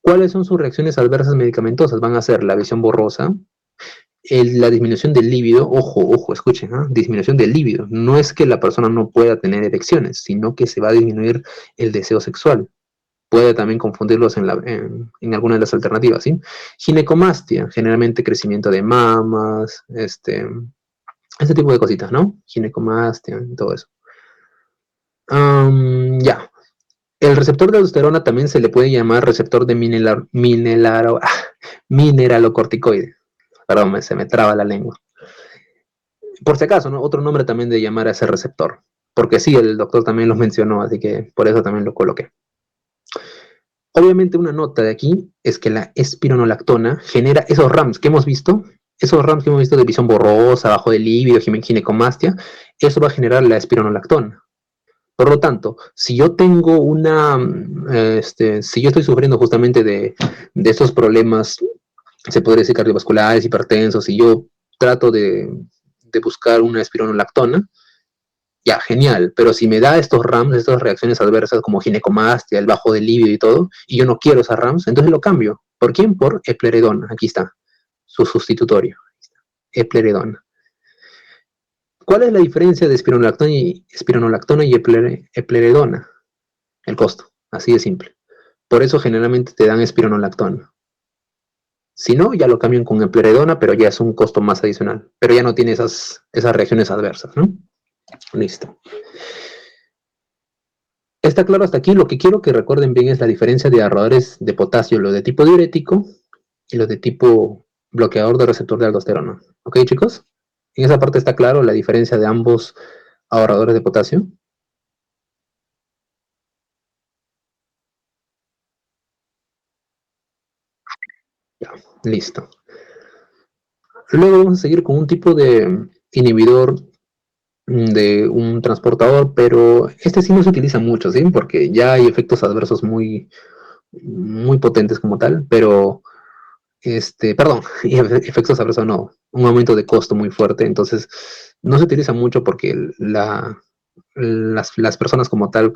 ¿Cuáles son sus reacciones adversas medicamentosas? Van a ser la visión borrosa, la disminución del líbido, ojo, escuchen, ¿eh? Disminución del líbido. No es que la persona no pueda tener erecciones, sino que se va a disminuir el deseo sexual. Puede también confundirlos en alguna de las alternativas, ¿sí? Ginecomastia, generalmente crecimiento de mamas, este tipo de cositas, ¿no? Ginecomastia, todo eso. Ya. El receptor de aldosterona también se le puede llamar receptor de mineralocorticoide. Perdón, se me traba la lengua. Por si acaso, ¿no? Otro nombre también de llamar a ese receptor. Porque sí, el doctor también los mencionó, así que por eso también lo coloqué. Obviamente una nota de aquí es que la espironolactona genera esos RAMs que hemos visto, de visión borrosa, bajo de líbido, ginecomastia, eso va a generar la espironolactona. Por lo tanto, si yo tengo si yo estoy sufriendo justamente de estos problemas, se podría decir cardiovasculares, hipertensos, y yo trato de buscar una espironolactona, ya, genial, pero si me da estos RAMs, estas reacciones adversas como ginecomastia, el bajo de líbido y todo, y yo no quiero esas RAMs, entonces lo cambio. ¿Por quién? Por epleredona, aquí está, su sustitutorio, epleredona. ¿Cuál es la diferencia de espironolactona y epleredona? El costo, así de simple. Por eso generalmente te dan espironolactona. Si no, ya lo cambian con epleredona, pero ya es un costo más adicional. Pero ya no tiene esas reacciones adversas, ¿no? Listo. ¿Está claro hasta aquí? Lo que quiero que recuerden bien es la diferencia de ahorradores de potasio, los de tipo diurético y los de tipo bloqueador de receptor de aldosterona. ¿Ok, chicos? En esa parte está claro la diferencia de ambos ahorradores de potasio. Ya, listo. Luego vamos a seguir con un tipo de inhibidor de un transportador, pero este sí no se utiliza mucho, ¿sí? Porque ya hay efectos adversos muy, muy potentes como tal, pero perdón, efectos adversos no, un aumento de costo muy fuerte, entonces no se utiliza mucho porque las personas como tal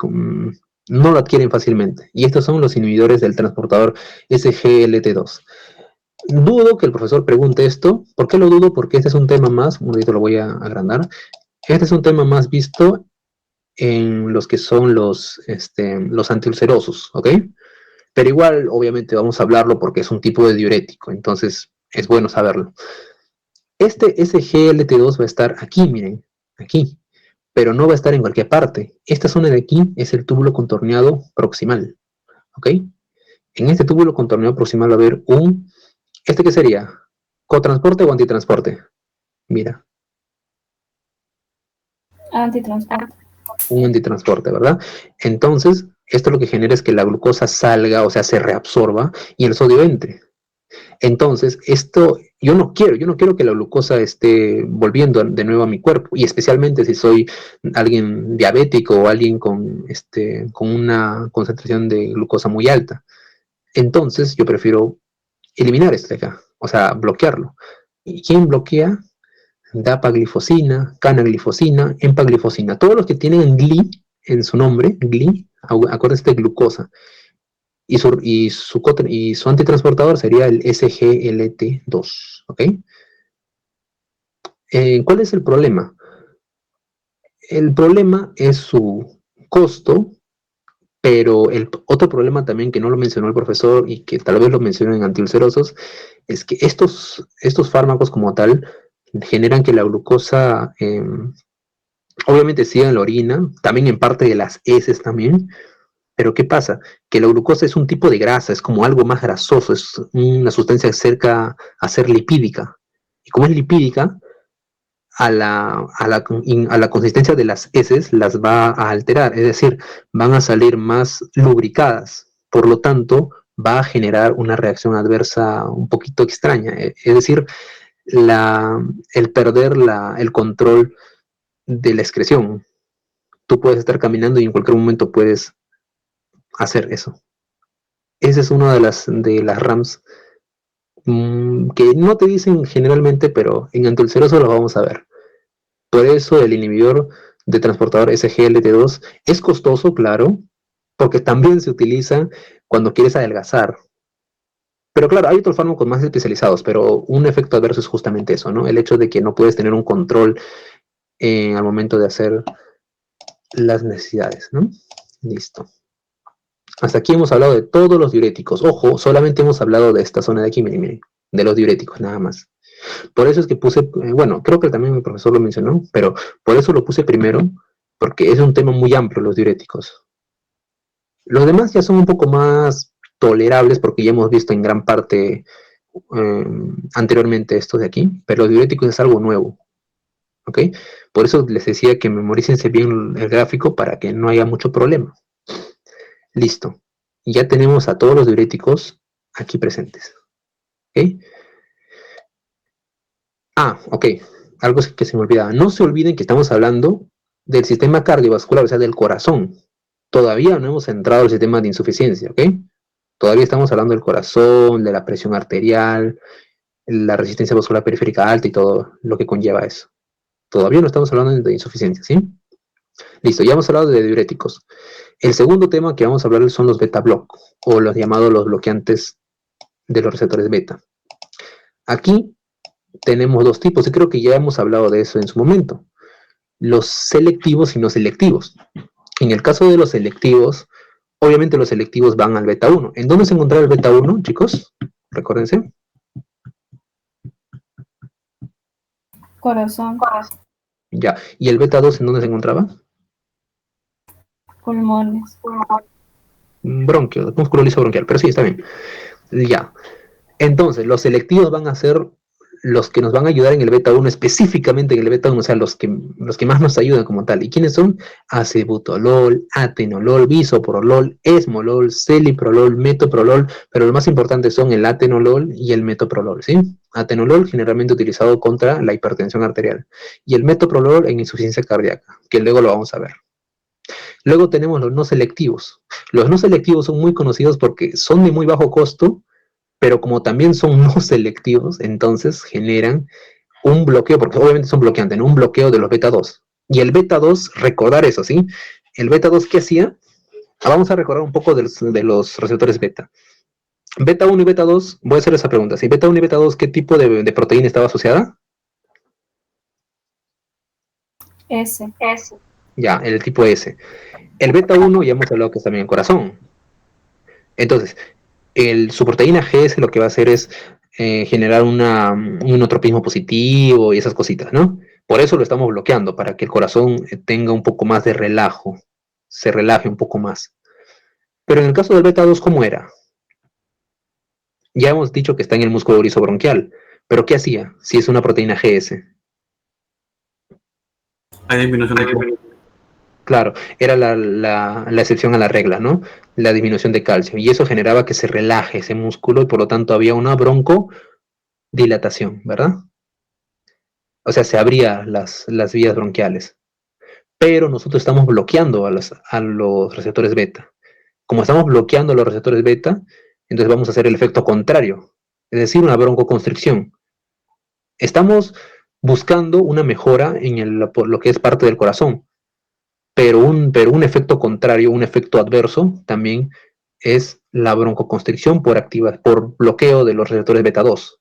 no lo adquieren fácilmente. Y estos son los inhibidores del transportador SGLT2. Dudo que el profesor pregunte esto. ¿Por qué lo dudo? Porque este es un tema más, un ratito lo voy a agrandar. Este es un tema más visto en los que son los antiulcerosos, ¿ok? Pero igual, obviamente, vamos a hablarlo porque es un tipo de diurético, entonces es bueno saberlo. Este SGLT2 va a estar aquí, miren, aquí, pero no va a estar en cualquier parte. Esta zona de aquí es el túbulo contorneado proximal, ¿ok? En este túbulo contorneado proximal va a haber ¿este qué sería? ¿Cotransporte o antitransporte? Mira. Antitransporte. Un antitransporte, ¿verdad? Entonces, esto lo que genera es que la glucosa salga, o sea, se reabsorba y el sodio entre. Entonces, yo no quiero que la glucosa esté volviendo de nuevo a mi cuerpo, y especialmente si soy alguien diabético o alguien con una concentración de glucosa muy alta. Entonces, yo prefiero eliminar esto de acá, o sea, bloquearlo. ¿Y quién bloquea? Dapaglifosina, canaglifosina, empaglifosina. Todos los que tienen GLI en su nombre, GLI, acuérdense de glucosa. Y su antitransportador sería el SGLT2, ¿ok? ¿Cuál es el problema? El problema es su costo, pero el otro problema también que no lo mencionó el profesor y que tal vez lo mencionó en antiulcerosos es que estos fármacos como tal generan que la glucosa obviamente siga en la orina, también en parte de las heces también. Pero ¿qué pasa? Que la glucosa es un tipo de grasa, es como algo más grasoso, es una sustancia cerca a ser lipídica. Y como es lipídica, a la consistencia de las heces las va a alterar, es decir, van a salir más lubricadas. Por lo tanto, va a generar una reacción adversa un poquito extraña. Es decir, el perder el control de la excreción. Tú puedes estar caminando y en cualquier momento puedes hacer eso. Esa es una de las RAMs que no te dicen generalmente, pero en antulceroso lo vamos a ver. Por eso el inhibidor de transportador SGLT2 es costoso, claro, porque también se utiliza cuando quieres adelgazar. Pero claro, hay otros fármacos más especializados, pero un efecto adverso es justamente eso, ¿no? El hecho de que no puedes tener un control al momento de hacer las necesidades, ¿no? Listo. Hasta aquí hemos hablado de todos los diuréticos. Ojo, solamente hemos hablado de esta zona de aquí, miren, de los diuréticos, nada más. Por eso es que puse, bueno, creo que también el profesor lo mencionó, pero por eso lo puse primero, porque es un tema muy amplio los diuréticos. Los demás ya son un poco más tolerables porque ya hemos visto en gran parte anteriormente estos de aquí, pero los diuréticos es algo nuevo, ¿ok? Por eso les decía que memorícense bien el gráfico para que no haya mucho problema. Listo. Ya tenemos a todos los diuréticos aquí presentes, ¿ok? Ok. Algo que se me olvidaba. No se olviden que estamos hablando del sistema cardiovascular, o sea, del corazón. Todavía no hemos entrado al sistema de insuficiencia, ¿ok? Todavía estamos hablando del corazón, de la presión arterial, la resistencia vascular periférica alta y todo lo que conlleva eso. Todavía no estamos hablando de insuficiencia, ¿sí? Listo, ya hemos hablado de diuréticos. El segundo tema que vamos a hablar son los beta block, o los llamados los bloqueantes de los receptores beta. Aquí tenemos dos tipos, y creo que ya hemos hablado de eso en su momento. Los selectivos y no selectivos. En el caso de los selectivos, obviamente los selectivos van al beta 1. ¿En dónde se encontraba el beta 1, chicos? Recuérdense. Corazón, Ya. ¿Y el beta 2 en dónde se encontraba? pulmones, Bronquio, músculo liso bronquial, pero sí, está bien. Ya. Entonces, los selectivos van a ser los que nos van a ayudar en el beta 1, específicamente en el beta 1, o sea, los que más nos ayudan como tal. ¿Y quiénes son? Acebutolol, atenolol, bisoprolol, esmolol, celiprolol, metoprolol, pero lo más importante son el atenolol y el metoprolol, ¿sí? Atenolol generalmente utilizado contra la hipertensión arterial y el metoprolol en insuficiencia cardíaca, que luego lo vamos a ver. Luego tenemos los no selectivos. Los no selectivos son muy conocidos porque son de muy bajo costo, pero como también son no selectivos, entonces generan un bloqueo, porque obviamente son bloqueantes, ¿no? Un bloqueo de los beta 2. Y el beta 2, recordar eso, ¿sí? El beta 2, ¿qué hacía? Vamos a recordar un poco de los receptores beta. Beta 1 y beta 2, voy a hacer esa pregunta. Si beta 1 y beta 2, ¿qué tipo de proteína estaba asociada? S, Ya, el tipo S. El beta 1 ya hemos hablado que es también el corazón. Entonces, su proteína GS lo que va a hacer es generar un inotropismo positivo y esas cositas, ¿no? Por eso lo estamos bloqueando, para que el corazón tenga un poco más de relajo, se relaje un poco más. Pero en el caso del beta 2, ¿cómo era? Ya hemos dicho que está en el músculo bronquial, pero ¿qué hacía si es una proteína GS? Hay disminución de calcio. Claro, era la excepción a la regla, ¿no? La disminución de calcio. Y eso generaba que se relaje ese músculo y por lo tanto había una broncodilatación, ¿verdad? O sea, se abrían las vías bronquiales. Pero nosotros estamos bloqueando a los receptores beta. Como estamos bloqueando los receptores beta, entonces vamos a hacer el efecto contrario, es decir, una broncoconstricción. Estamos buscando una mejora en lo que es parte del corazón, pero un efecto contrario, un efecto adverso, también es la broncoconstricción por bloqueo de los receptores beta 2,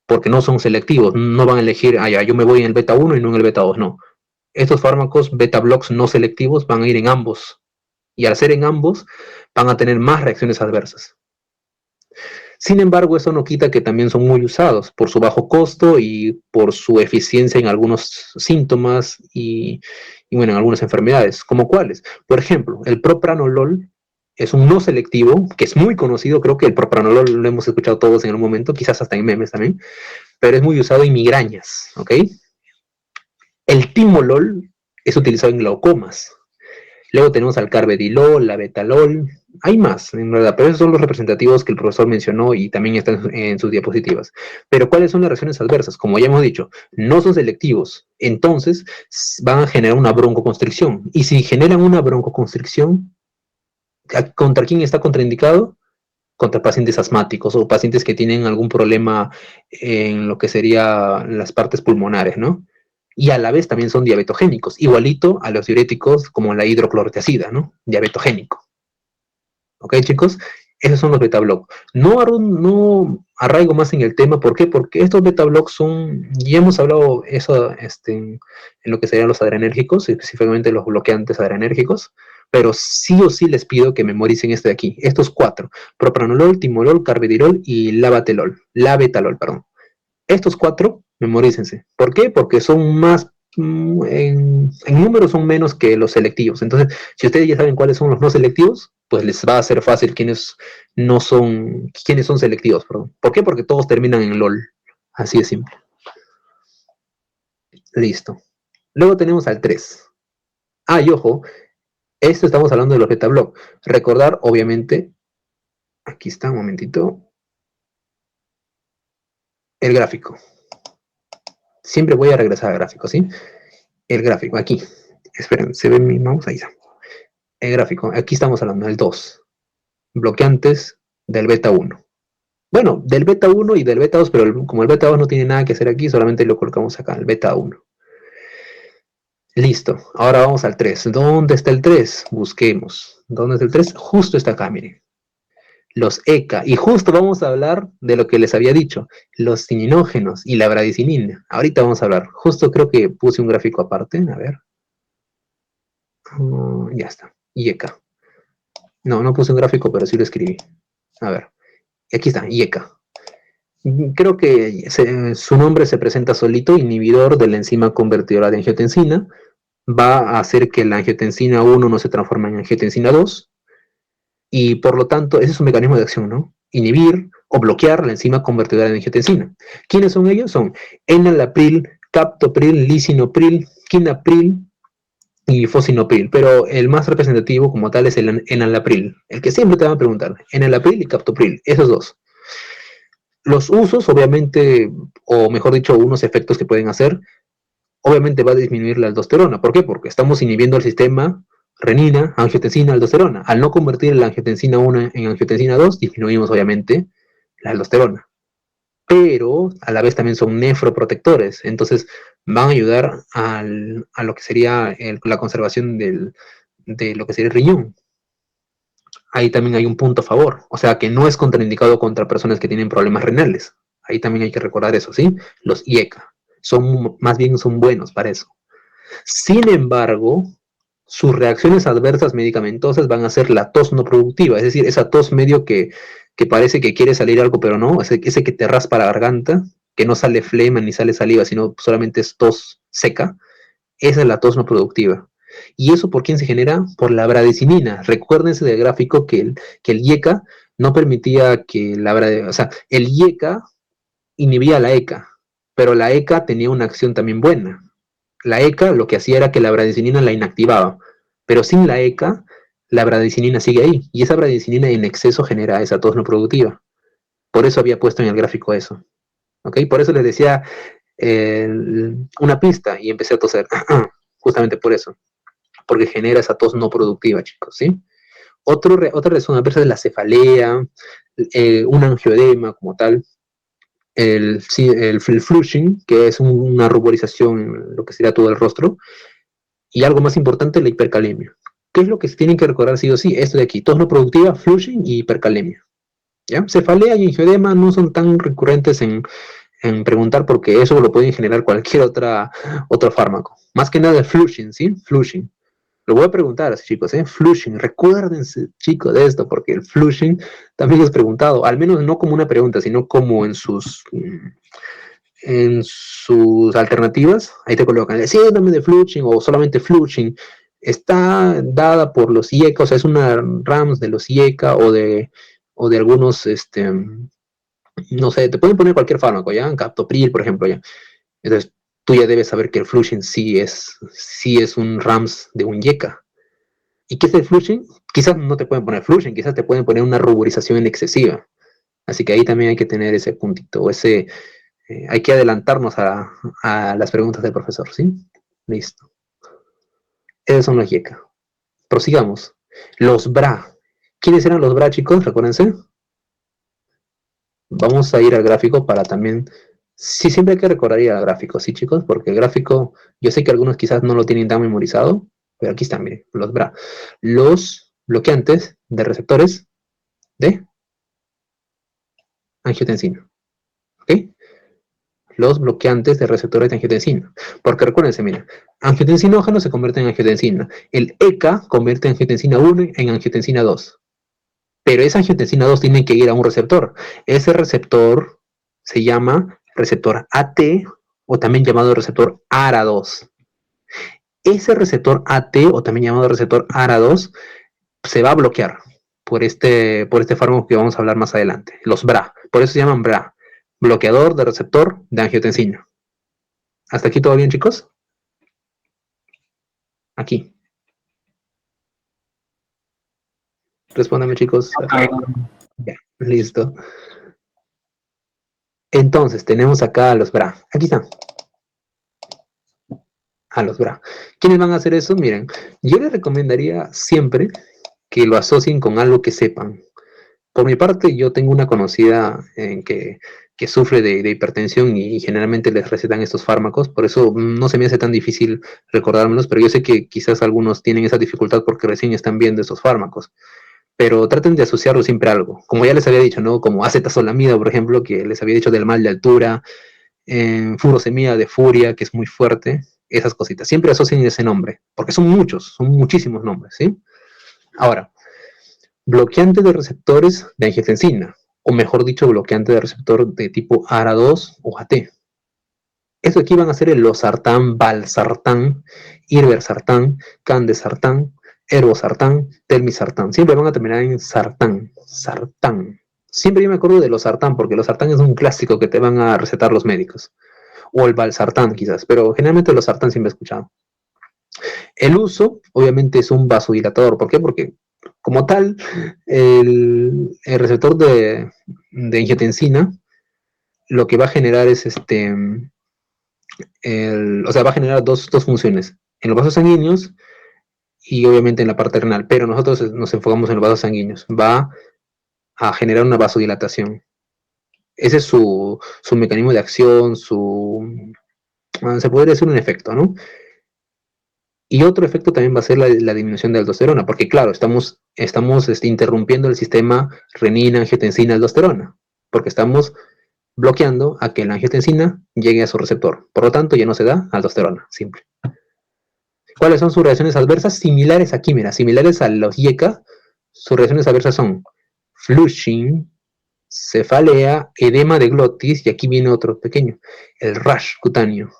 porque no son selectivos, no van a elegir, ya, yo me voy en el beta 1 y no en el beta 2, no. Estos fármacos beta blocks no selectivos van a ir en ambos, y al ser en ambos van a tener más reacciones adversas. Sin embargo, eso no quita que también son muy usados por su bajo costo y por su eficiencia en algunos síntomas y bueno, en algunas enfermedades. ¿Como cuáles? Por ejemplo, el propranolol es un no selectivo, que es muy conocido, creo que el propranolol lo hemos escuchado todos en algún momento, quizás hasta en memes también, pero es muy usado en migrañas, ¿ok? El timolol es utilizado en glaucomas. Luego tenemos al carvedilol, la betalol, hay más, en verdad, pero esos son los representativos que el profesor mencionó y también están en sus diapositivas. Pero ¿cuáles son las reacciones adversas? Como ya hemos dicho, no son selectivos, entonces van a generar una broncoconstricción. Y si generan una broncoconstricción, ¿contra quién está contraindicado? Contra pacientes asmáticos o pacientes que tienen algún problema en lo que serían las partes pulmonares, ¿no? Y a la vez también son diabetogénicos, igualito a los diuréticos como la hidroclorotiazida, ¿no? Diabetogénico. ¿Ok, chicos? Esos son los beta block. No arraigo más en el tema, ¿por qué? Porque estos beta blocks ya hemos hablado eso en lo que serían los adrenérgicos, específicamente los bloqueantes adrenérgicos, pero sí o sí les pido que memoricen este de aquí, estos 4, propranolol, timolol, carvedilol y labetalol, perdón. Estos 4, memorícense. ¿Por qué? Porque son más en números son menos que los selectivos. Entonces, si ustedes ya saben cuáles son los no selectivos, pues les va a ser fácil quiénes son selectivos, perdón. ¿Por qué? Porque todos terminan en LOL. Así de simple. Listo. Luego tenemos al 3. Y ojo, esto estamos hablando de los betablock. Recordar, obviamente, aquí está, un momentito, el gráfico. Siempre voy a regresar al gráfico, ¿sí? El gráfico, aquí. Esperen, ¿se ve mi mouse? Ahí está. El gráfico, aquí estamos hablando del 2. Bloqueantes del beta 1. Bueno, del beta 1 y del beta 2, pero como el beta 2 no tiene nada que hacer aquí, solamente lo colocamos acá, el beta 1. Listo, ahora vamos al 3. ¿Dónde está el 3? Busquemos. ¿Dónde está el 3? Justo está acá, miren. Los ECA. Y justo vamos a hablar de lo que les había dicho, los cininógenos y la bradicinina. Ahorita vamos a hablar. Justo creo que puse un gráfico aparte. A ver. Ya está. IECA. No puse un gráfico, pero sí lo escribí. A ver. Aquí está, IECA. Creo que su nombre se presenta solito, inhibidor de la enzima convertidora de angiotensina. Va a hacer que la angiotensina 1 no se transforme en angiotensina 2. Y por lo tanto, ese es un mecanismo de acción, ¿no? Inhibir o bloquear la enzima convertidora de angiotensina. ¿Quiénes son ellos? Son enalapril, captopril, lisinopril, quinapril y fosinopril. Pero el más representativo como tal es el enalapril, el que siempre te van a preguntar. Enalapril y captopril, esos dos. Los usos, obviamente, o mejor dicho, unos efectos que pueden hacer, obviamente va a disminuir la aldosterona. ¿Por qué? Porque estamos inhibiendo el sistema renina, angiotensina, aldosterona. Al no convertir la angiotensina 1 en angiotensina 2, disminuimos obviamente la aldosterona. Pero a la vez también son nefroprotectores, entonces van a ayudar a lo que sería la conservación de lo que sería el riñón. Ahí también hay un punto a favor, o sea que no es contraindicado contra personas que tienen problemas renales. Ahí también hay que recordar eso, ¿sí? Los IECA más bien son buenos para eso. Sin embargo, sus reacciones adversas medicamentosas van a ser la tos no productiva, es decir, esa tos medio que parece que quiere salir algo, pero no, ese que te raspa la garganta, que no sale flema ni sale saliva, sino solamente es tos seca, esa es la tos no productiva. ¿Y eso por quién se genera? Por la bradicinina. Recuérdense del gráfico que el IECA no permitía que o sea, el IECA inhibía la ECA, pero la ECA tenía una acción también buena. La ECA lo que hacía era que la bradicinina la inactivaba, pero sin la ECA, la bradicinina sigue ahí, y esa bradicinina en exceso genera esa tos no productiva. Por eso había puesto en el gráfico eso. ¿Ok? Por eso les decía una pista y empecé a toser. Justamente por eso. Porque genera esa tos no productiva, chicos, ¿sí? Otra razón adversa es la cefalea, un angioedema como tal, el flushing, que es una ruborización en lo que sería todo el rostro, y algo más importante, la hipercalemia. ¿Qué es lo que se tienen que recordar sí o sí? Esto de aquí, tos no productiva, flushing y hipercalemia. ¿Ya? Cefalea y angioedema no son tan recurrentes en preguntar porque eso lo pueden generar cualquier otro fármaco. Más que nada el flushing, ¿sí? Flushing. Lo voy a preguntar así, chicos, ¿eh? Flushing. Recuérdense, chicos, de esto, porque el flushing también es preguntado, al menos no como una pregunta, sino como en sus alternativas. Ahí te colocan el síndrome de flushing o solamente flushing. Está dada por los IECA, o sea, es una RAMS de los IECA o de algunos, no sé, te pueden poner cualquier fármaco, ¿ya? Captopril, por ejemplo, ¿ya? Entonces, tú ya debes saber que el flushing sí es un RAMS de un IECA. ¿Y qué es el flushing? Quizás no te pueden poner flushing, quizás te pueden poner una ruborización excesiva. Así que ahí también hay que tener ese puntito, hay que adelantarnos a las preguntas del profesor, ¿sí? Listo. Esos son los IECA. Prosigamos. Los BRA. ¿Quiénes eran los BRA, chicos? Recuérdense. Vamos a ir al gráfico para también... Sí, siempre hay que recordar ir al gráfico, ¿sí, chicos? Porque el gráfico, yo sé que algunos quizás no lo tienen tan memorizado, pero aquí están, miren, los BRA. Los bloqueantes de receptores de angiotensina. ¿Ok? Los bloqueantes de receptores de angiotensina. Porque recuérdense, mira, angiotensinógeno se convierte en angiotensina. El ECA convierte angiotensina 1 en angiotensina 2. Pero esa angiotensina 2 tiene que ir a un receptor. Ese receptor se llama receptor AT o también llamado receptor ARA2. ese receptor AT, o también llamado receptor ARA2, se va a bloquear por este fármaco que vamos a hablar más adelante, los BRA. Por eso se llaman BRA, bloqueador de receptor de angiotensina. ¿Hasta aquí todo bien, chicos? Aquí. Respóndame, chicos. Okay. Ya, listo. Entonces, tenemos acá a los BRA. Aquí están. A los BRA. ¿Quiénes van a hacer eso? Miren, yo les recomendaría siempre que lo asocien con algo que sepan. Por mi parte, yo tengo una conocida que sufre de hipertensión y generalmente les recetan estos fármacos, por eso no se me hace tan difícil recordármelos, pero yo sé que quizás algunos tienen esa dificultad porque recién están viendo estos fármacos. Pero traten de asociarlo siempre a algo. Como ya les había dicho, ¿no? Como acetazolamida, por ejemplo, que les había dicho del mal de altura, furosemida de furia, que es muy fuerte, esas cositas. Siempre asocien ese nombre, porque son muchos, son muchísimos nombres, ¿sí? Ahora, bloqueante de receptores de angiotensina, o mejor dicho, bloqueante de receptor de tipo ARA2 o AT. Esto aquí van a ser el losartán, valsartán, irbesartán, candesartán, erbosartán, telmisartán. Siempre van a terminar en sartán, sartán. Siempre yo me acuerdo de losartán, porque losartán es un clásico que te van a recetar los médicos. O el valsartán quizás, pero generalmente losartán siempre he escuchado. El uso, obviamente, es un vasodilatador. ¿Por qué? Porque, como tal, el receptor de angiotensina lo que va a generar es o sea, va a generar dos funciones, en los vasos sanguíneos y obviamente en la parte renal, pero nosotros nos enfocamos en los vasos sanguíneos. Va a generar una vasodilatación. Ese es su mecanismo de acción, se podría decir un efecto, ¿no? Y otro efecto también va a ser la disminución de aldosterona, porque claro, estamos interrumpiendo el sistema renina, angiotensina, aldosterona, porque estamos bloqueando a que la angiotensina llegue a su receptor. Por lo tanto, ya no se da aldosterona, simple. ¿Cuáles son sus reacciones adversas? Similares aquí, mira, similares a los IECA, sus reacciones adversas son flushing, cefalea, edema de glotis, y aquí viene otro pequeño, el rash cutáneo.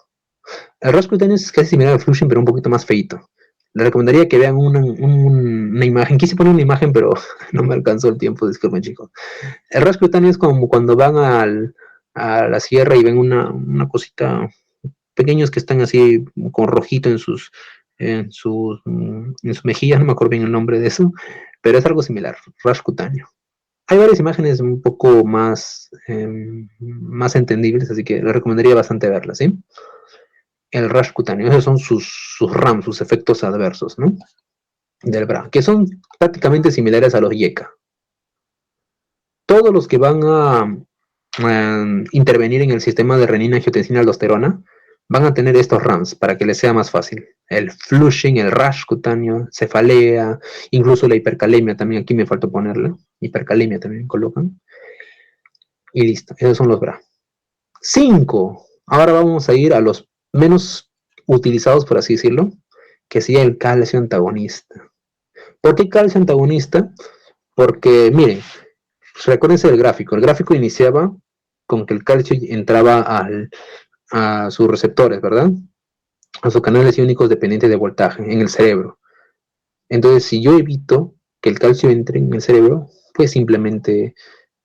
El rash cutáneo es casi similar al flushing, pero un poquito más feito. Les recomendaría que vean una imagen. Quise poner una imagen, pero no me alcanzó el tiempo, disculpen, chicos. El rash cutáneo es como cuando van a la sierra y ven una cosita, pequeños que están así con rojito en sus mejillas, no me acuerdo bien el nombre de eso, pero es algo similar, rash cutáneo. Hay varias imágenes un poco más entendibles, así que les recomendaría bastante verlas, ¿sí? El rash cutáneo, esos son sus RAM, sus efectos adversos, ¿no? Del BRA, que son prácticamente similares a los IECA. Todos los que van a intervenir en el sistema de renina, angiotensina, aldosterona, van a tener estos RAMs para que les sea más fácil. El flushing, el rash cutáneo, cefalea, incluso la hipercalemia también, aquí me faltó ponerla. Hipercalemia también colocan. Y listo, esos son los BRA. 5. Ahora vamos a ir a los menos utilizados, por así decirlo, que sería el calcio antagonista. ¿Por qué calcio antagonista? Porque, miren, recuérdense del gráfico. El gráfico iniciaba con que el calcio entraba a sus receptores, ¿verdad? A sus canales iónicos dependientes de voltaje en el cerebro. Entonces, si yo evito que el calcio entre en el cerebro, pues simplemente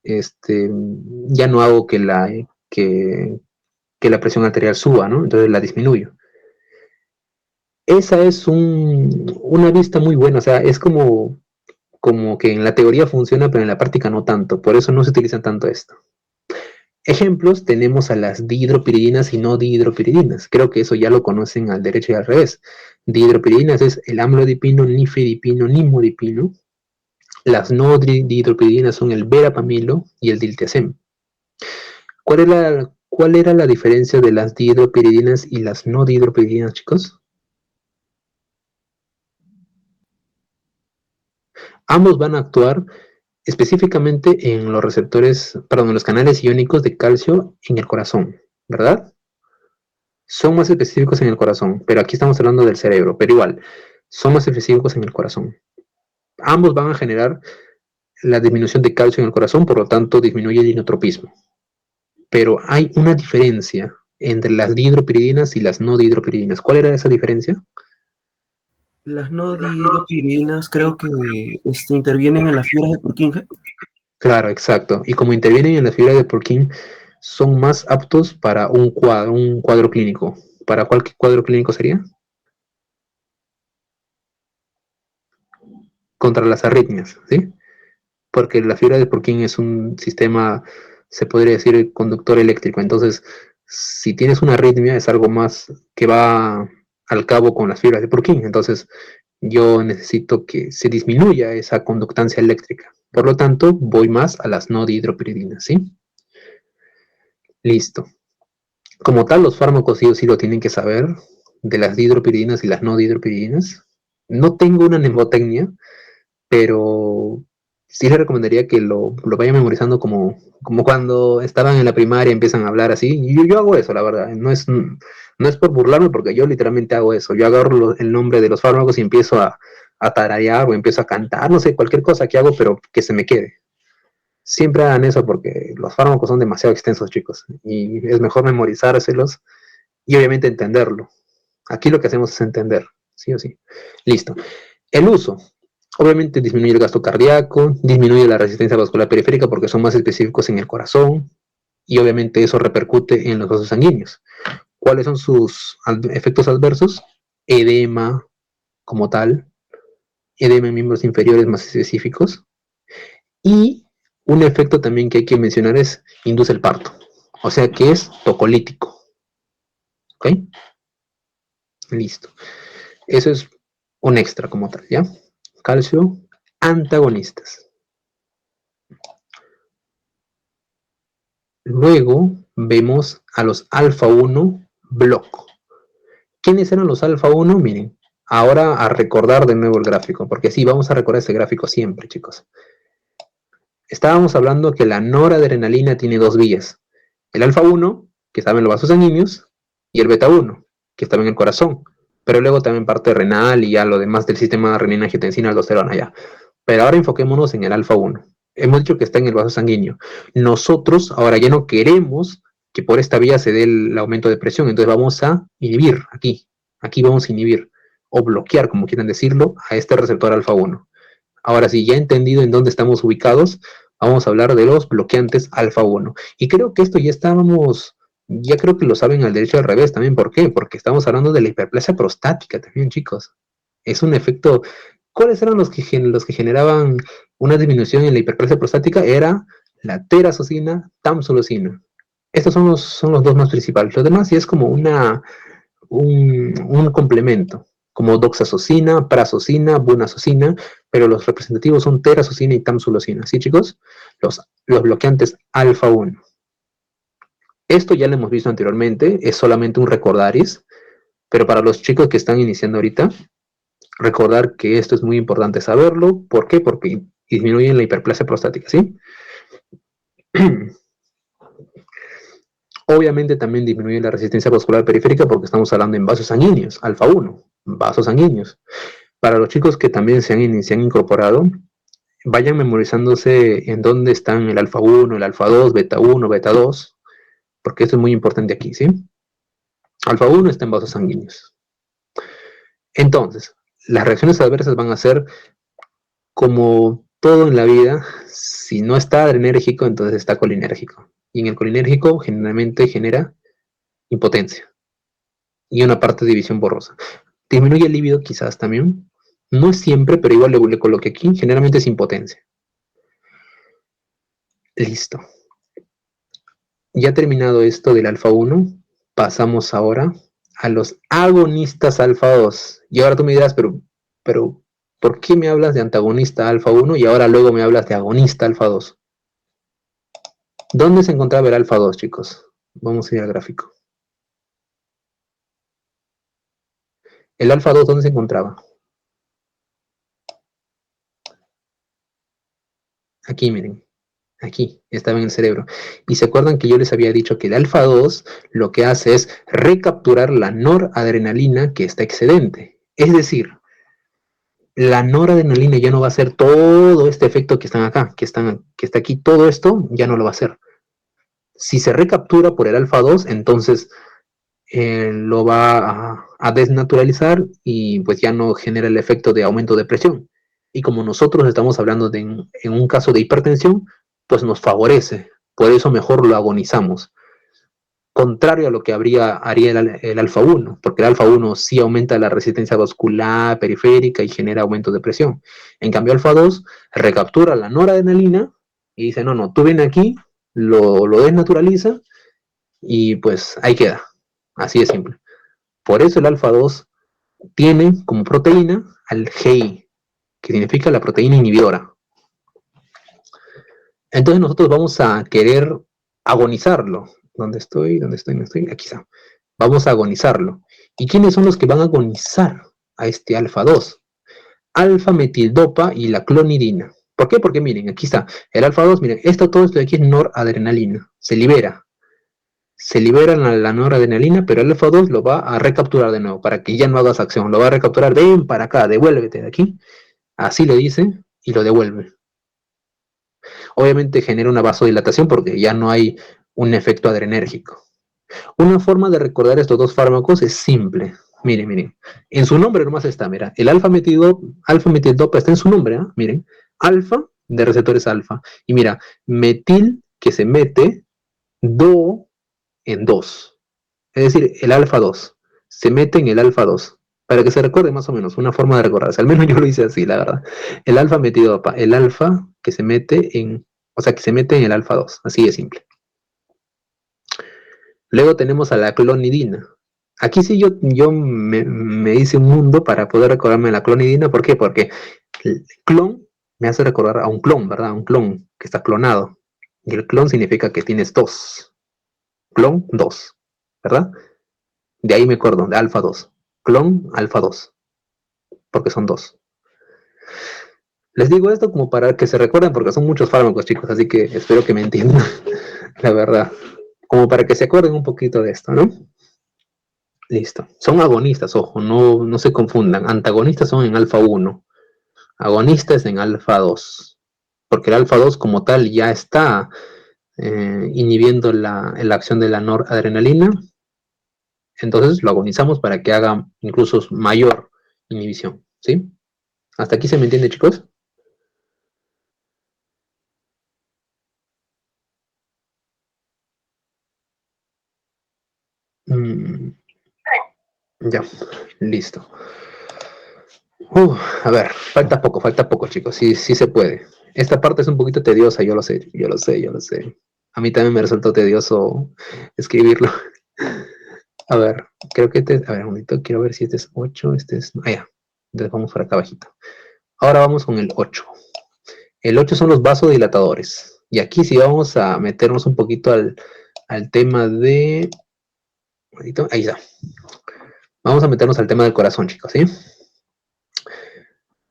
ya no hago que la presión arterial suba, ¿no? Entonces la disminuyo. Esa es una vista muy buena, o sea, es como que en la teoría funciona, pero en la práctica no tanto. Por eso no se utiliza tanto esto. Ejemplos, tenemos a las dihidropiridinas y no dihidropiridinas. Creo que eso ya lo conocen al derecho y al revés. Dihidropiridinas es el amlodipino, nifedipino, nimodipino. Las no dihidropiridinas son el verapamilo y el diltiazem. ¿Cuál era la diferencia de las dihidropiridinas y las no dihidropiridinas, chicos? Ambos van a actuar específicamente en los receptores, perdón, en los canales iónicos de calcio en el corazón, ¿verdad? Son más específicos en el corazón, pero aquí estamos hablando del cerebro, pero igual, son más específicos en el corazón. Ambos van a generar la disminución de calcio en el corazón, por lo tanto disminuye el inotropismo. Pero hay una diferencia entre las dihidropiridinas y las no dihidropiridinas. ¿Cuál era esa diferencia? Las no dihidropiridinas creo que intervienen en las fibras de Purkinje. Claro, exacto. Y como intervienen en la fibra de Purkinje, son más aptos para un cuadro clínico. ¿Para cuál cuadro clínico sería? Contra las arritmias, ¿sí? Porque la fibra de Purkinje es un sistema, se podría decir, conductor eléctrico. Entonces, si tienes una arritmia, es algo más que va al cabo con las fibras de Purkinje. Entonces, yo necesito que se disminuya esa conductancia eléctrica. Por lo tanto, voy más a las no dihidropiridinas, ¿sí? Listo. Como tal, los fármacos sí o sí lo tienen que saber, de las dihidropiridinas y las no dihidropiridinas. No tengo una mnemotecnia, pero sí les recomendaría que lo vayan memorizando como cuando estaban en la primaria y empiezan a hablar así. Y yo hago eso, la verdad. No es por burlarme, porque yo literalmente hago eso. Yo agarro el nombre de los fármacos y empiezo a tararear o empiezo a cantar, no sé, cualquier cosa que hago, pero que se me quede. Siempre hagan eso porque los fármacos son demasiado extensos, chicos. Y es mejor memorizárselos y obviamente entenderlo. Aquí lo que hacemos es entender, sí o sí. Listo. El uso. Obviamente disminuye el gasto cardíaco, disminuye la resistencia vascular periférica porque son más específicos en el corazón y obviamente eso repercute en los vasos sanguíneos. ¿Cuáles son sus efectos adversos? Edema como tal, edema en miembros inferiores más específicos, y un efecto también que hay que mencionar es induce el parto, o sea que es tocolítico. ¿Ok? Listo. Eso es un extra como tal, ¿ya? Calcio, antagonistas. Luego vemos a los alfa 1 block. ¿Quiénes eran los alfa 1? Miren, ahora a recordar de nuevo el gráfico, porque sí, vamos a recordar este gráfico siempre, chicos. Estábamos hablando que la noradrenalina tiene dos vías. El alfa 1, que estaba en los vasos sanguíneos, y el beta 1, que estaba en el corazón. Pero luego también parte renal y ya lo demás del sistema renina, angiotensina, aldosterona, ya. Pero ahora enfoquémonos en el alfa 1. Hemos dicho que está en el vaso sanguíneo. Nosotros ahora ya no queremos que por esta vía se dé el aumento de presión, entonces vamos a inhibir aquí. Aquí vamos a inhibir o bloquear, como quieran decirlo, a este receptor alfa 1. Ahora sí, ya entendido en dónde estamos ubicados, vamos a hablar de los bloqueantes alfa 1. Y creo que esto ya creo que lo saben al derecho y al revés también. ¿Por qué? Porque estamos hablando de la hiperplasia prostática también, chicos. Es un efecto. ¿Cuáles eran los que generaban una disminución en la hiperplasia prostática? Era la terazocina, tamsulosina. Estos son los dos más principales. Lo demás sí es como un complemento, como doxazocina, prazocina, bunazocina, pero los representativos son terazocina y tamsulosina. ¿Sí, chicos? Los bloqueantes alfa 1. Esto ya lo hemos visto anteriormente, es solamente un recordaris, pero para los chicos que están iniciando ahorita, recordar que esto es muy importante saberlo. ¿Por qué? Porque disminuyen la hiperplasia prostática, ¿sí? Obviamente también disminuye la resistencia vascular periférica porque estamos hablando en vasos sanguíneos, alfa 1, vasos sanguíneos. Para los chicos que también se han incorporado, vayan memorizándose en dónde están el alfa 1, el alfa 2, beta 1, beta 2, porque esto es muy importante aquí, ¿sí? Alfa 1 está en vasos sanguíneos. Entonces, las reacciones adversas van a ser como todo en la vida. Si no está adrenérgico, entonces está colinérgico. Y en el colinérgico generalmente genera impotencia y una parte de división borrosa. Disminuye el líbido quizás también. No es siempre, pero igual le coloqué aquí. Generalmente es impotencia. Listo. Ya terminado esto del alfa 1, pasamos ahora a los agonistas alfa 2. Y ahora tú me dirás, pero ¿por qué me hablas de antagonista alfa 1 y ahora luego me hablas de agonista alfa 2? ¿Dónde se encontraba el alfa 2, chicos? Vamos a ir al gráfico. ¿El alfa 2 dónde se encontraba? Aquí, miren. Aquí, estaba en el cerebro. Y se acuerdan que yo les había dicho que el alfa 2 lo que hace es recapturar la noradrenalina que está excedente. Es decir, la noradrenalina ya no va a hacer todo este efecto que están acá, que está aquí, todo esto ya no lo va a hacer. Si se recaptura por el alfa 2, entonces lo va a desnaturalizar y pues ya no genera el efecto de aumento de presión. Y como nosotros estamos hablando en un caso de hipertensión, pues nos favorece. Por eso mejor lo agonizamos. Contrario a lo que haría el alfa 1, porque el alfa 1 sí aumenta la resistencia vascular periférica y genera aumento de presión. En cambio, alfa 2 recaptura la noradrenalina y dice, no, tú ven aquí, lo desnaturaliza y pues ahí queda. Así de simple. Por eso el alfa 2 tiene como proteína al GI, que significa la proteína inhibidora. Entonces nosotros vamos a querer agonizarlo. ¿Dónde estoy? ¿Dónde estoy? Aquí está. Vamos a agonizarlo. ¿Y quiénes son los que van a agonizar a este alfa 2? Alfa metildopa y la clonidina. ¿Por qué? Porque miren, aquí está. El alfa 2, miren, todo esto de aquí es noradrenalina. Se libera la noradrenalina, pero el alfa 2 lo va a recapturar de nuevo para que ya no hagas acción. Lo va a recapturar, ven para acá, devuélvete de aquí. Así le dice y lo devuelve. Obviamente genera una vasodilatación porque ya no hay un efecto adrenérgico. Una forma de recordar estos dos fármacos es simple. Miren. En su nombre nomás está, mira. El alfa metildopa está en su nombre, ¿eh? Miren. Alfa de receptores alfa. Y mira, metil que se mete do en 2. Es decir, el alfa 2. Se mete en el alfa 2. Para que se recuerde más o menos, una forma de recordarse. Al menos yo lo hice así, la verdad. El alfa metidopa, el alfa que se mete en, que se mete en el alfa 2. Así de simple. Luego tenemos a la clonidina. Aquí sí yo me hice un mundo para poder recordarme la clonidina. ¿Por qué? Porque el clon me hace recordar a un clon, ¿verdad? Un clon que está clonado. Y el clon significa que tienes 2. Clon 2, ¿verdad? De ahí me acuerdo, de alfa 2. Clon alfa 2. Porque son 2. Les digo esto como para que se recuerden porque son muchos fármacos, chicos. Así que espero que me entiendan, la verdad. Como para que se acuerden un poquito de esto, ¿no? Listo. Son agonistas, ojo, no se confundan. Antagonistas son en alfa 1. Agonistas en alfa 2. Porque el alfa 2 como tal ya está inhibiendo la acción de la noradrenalina. Entonces lo agonizamos para que haga incluso mayor inhibición. ¿Sí? ¿Hasta aquí se me entiende, chicos? Ya, listo. A ver, falta poco, chicos. Sí se puede. Esta parte es un poquito tediosa, yo lo sé. A mí también me resultó tedioso escribirlo. A ver, creo que a ver, un momento, quiero ver si este es 8, este es... Ah, ya. Entonces vamos por acá abajito. Ahora vamos con el 8. El 8 son los vasodilatadores. Y aquí sí vamos a meternos un poquito al tema de... Ahí está. Vamos a meternos al tema del corazón, chicos, ¿sí?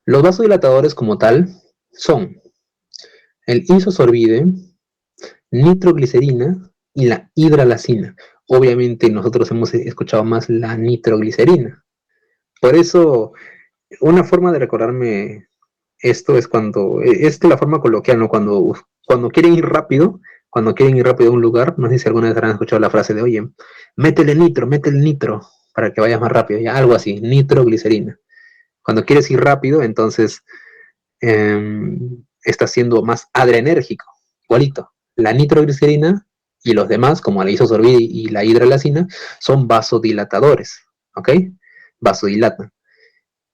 Los vasodilatadores como tal son el isosorbide, nitroglicerina y la hidralacina. Obviamente nosotros hemos escuchado más la nitroglicerina. Por eso, una forma de recordarme esto es cuando, es la forma coloquial, ¿no? Cuando quieren ir rápido a un lugar, no sé si alguna vez habrán escuchado la frase de, oye, métele nitro, para que vayas más rápido, ya, algo así, nitroglicerina. Cuando quieres ir rápido, entonces está siendo más adrenérgico, igualito. La nitroglicerina y los demás, como la isosorbida y la hidralacina, son vasodilatadores, ¿ok? Vasodilatan.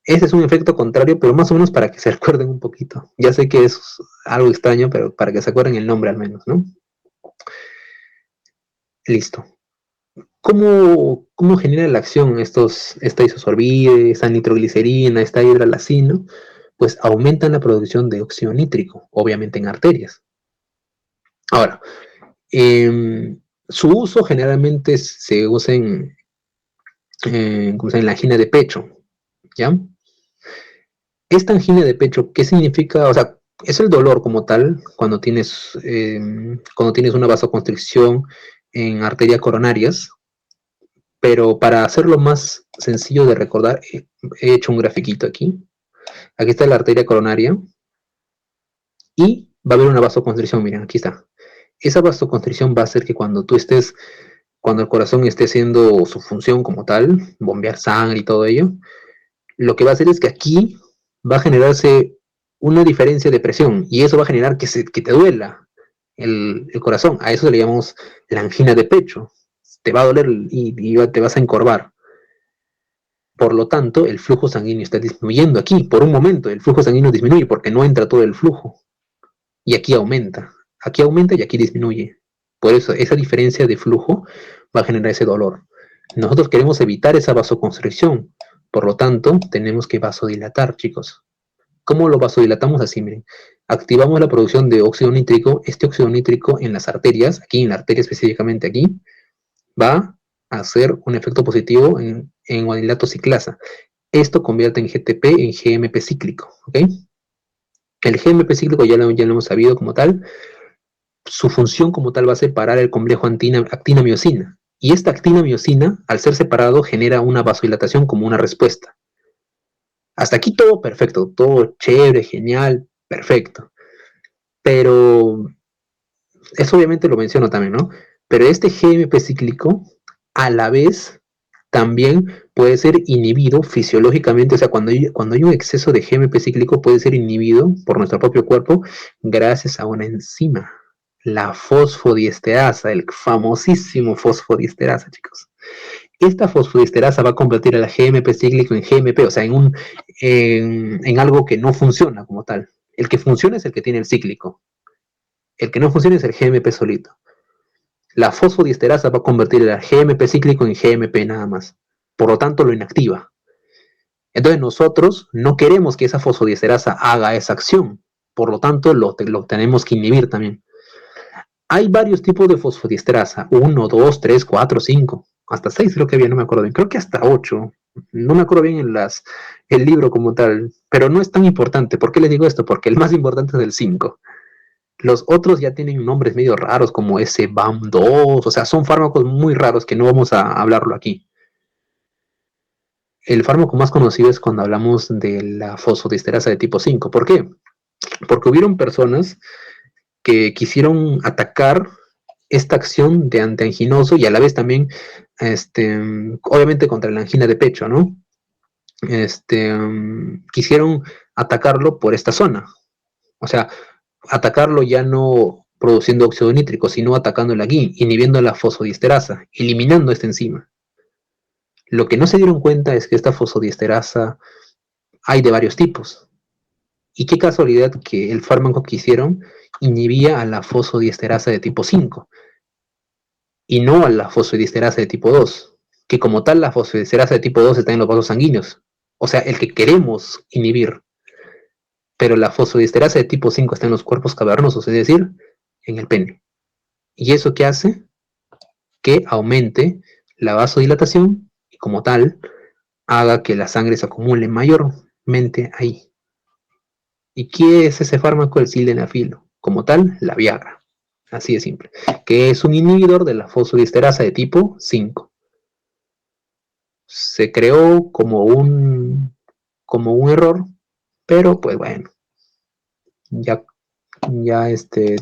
Ese es un efecto contrario, pero más o menos para que se recuerden un poquito. Ya sé que es algo extraño, pero para que se acuerden el nombre al menos, ¿no? Listo. ¿Cómo genera la acción esta isosorbide, esta nitroglicerina, esta hidralacina? Pues aumentan la producción de óxido nítrico, obviamente en arterias. Ahora, su uso generalmente se usa en la angina de pecho, ¿ya? Esta angina de pecho, ¿qué significa? O sea, es el dolor como tal cuando tienes una vasoconstricción en arterias coronarias, pero para hacerlo más sencillo de recordar, he hecho un grafiquito aquí. Aquí está la arteria coronaria y va a haber una vasoconstricción, miren, aquí está. Esa vasoconstricción va a hacer que cuando tú estés cuando el corazón esté haciendo su función como tal, bombear sangre y todo ello, lo que va a hacer es que aquí va a generarse una diferencia de presión y eso va a generar que te duela el corazón. A eso le llamamos la angina de pecho. Te va a doler y te vas a encorvar. Por lo tanto, el flujo sanguíneo está disminuyendo aquí. Por un momento, el flujo sanguíneo disminuye porque no entra todo el flujo. Y aquí aumenta. Aquí aumenta y aquí disminuye. Por eso, esa diferencia de flujo va a generar ese dolor. Nosotros queremos evitar esa vasoconstricción. Por lo tanto, tenemos que vasodilatar, chicos. ¿Cómo lo vasodilatamos? Así, miren. Activamos la producción de óxido nítrico. Este óxido nítrico en las arterias, aquí en la arteria específicamente aquí, va a hacer un efecto positivo en guanilato ciclasa. Esto convierte en GTP en GMP cíclico, ¿ok? El GMP cíclico ya lo hemos sabido como tal. Su función como tal va a ser parar el complejo actina-miosina. Y esta actina-miosina, al ser separado, genera una vasodilatación como una respuesta. Hasta aquí todo perfecto, todo chévere, genial, perfecto. Pero, eso obviamente lo menciono también, ¿no? Pero este GMP cíclico, a la vez, también puede ser inhibido fisiológicamente, o sea, cuando hay un exceso de GMP cíclico puede ser inhibido por nuestro propio cuerpo gracias a una enzima, la fosfodiesterasa, el famosísimo fosfodiesterasa, chicos. Esta fosfodiesterasa va a convertir el GMP cíclico en GMP, o sea, en algo que no funciona como tal. El que funciona es el que tiene el cíclico. El que no funciona es el GMP solito. La fosfodiesterasa va a convertir el GMP cíclico en GMP nada más. Por lo tanto, lo inactiva. Entonces, nosotros no queremos que esa fosfodiesterasa haga esa acción. Por lo tanto, lo tenemos que inhibir también. Hay varios tipos de fosfodiesterasa. 1, 2, 3, 4, 5. Hasta 6 creo que había, no me acuerdo bien. Creo que hasta 8. No me acuerdo bien el libro como tal. Pero no es tan importante. ¿Por qué les digo esto? Porque el más importante es el 5. Los otros ya tienen nombres medio raros como ese BAM2, o sea, son fármacos muy raros que no vamos a hablarlo aquí. El fármaco más conocido es cuando hablamos de la fosfodiesterasa de tipo 5. ¿Por qué? Porque hubieron personas que quisieron atacar esta acción de antianginoso y a la vez también, obviamente contra la angina de pecho, ¿no? Quisieron atacarlo por esta zona. O sea, atacarlo ya no produciendo óxido nítrico, sino atacándola aquí, inhibiendo la fosfodiesterasa, eliminando esta enzima. Lo que no se dieron cuenta es que esta fosfodiesterasa hay de varios tipos. Y qué casualidad que el fármaco que hicieron inhibía a la fosfodiesterasa de tipo 5 y no a la fosfodiesterasa de tipo 2, que como tal la fosfodiesterasa de tipo 2 está en los vasos sanguíneos, o sea, el que queremos inhibir. Pero la fosfodiesterasa de tipo 5 está en los cuerpos cavernosos, es decir, en el pene. ¿Y eso qué hace? Que aumente la vasodilatación y como tal haga que la sangre se acumule mayormente ahí. ¿Y qué es ese fármaco? El sildenafilo. Como tal, la Viagra. Así de simple. Que es un inhibidor de la fosfodiesterasa de tipo 5. Se creó como un error, pero pues bueno, ya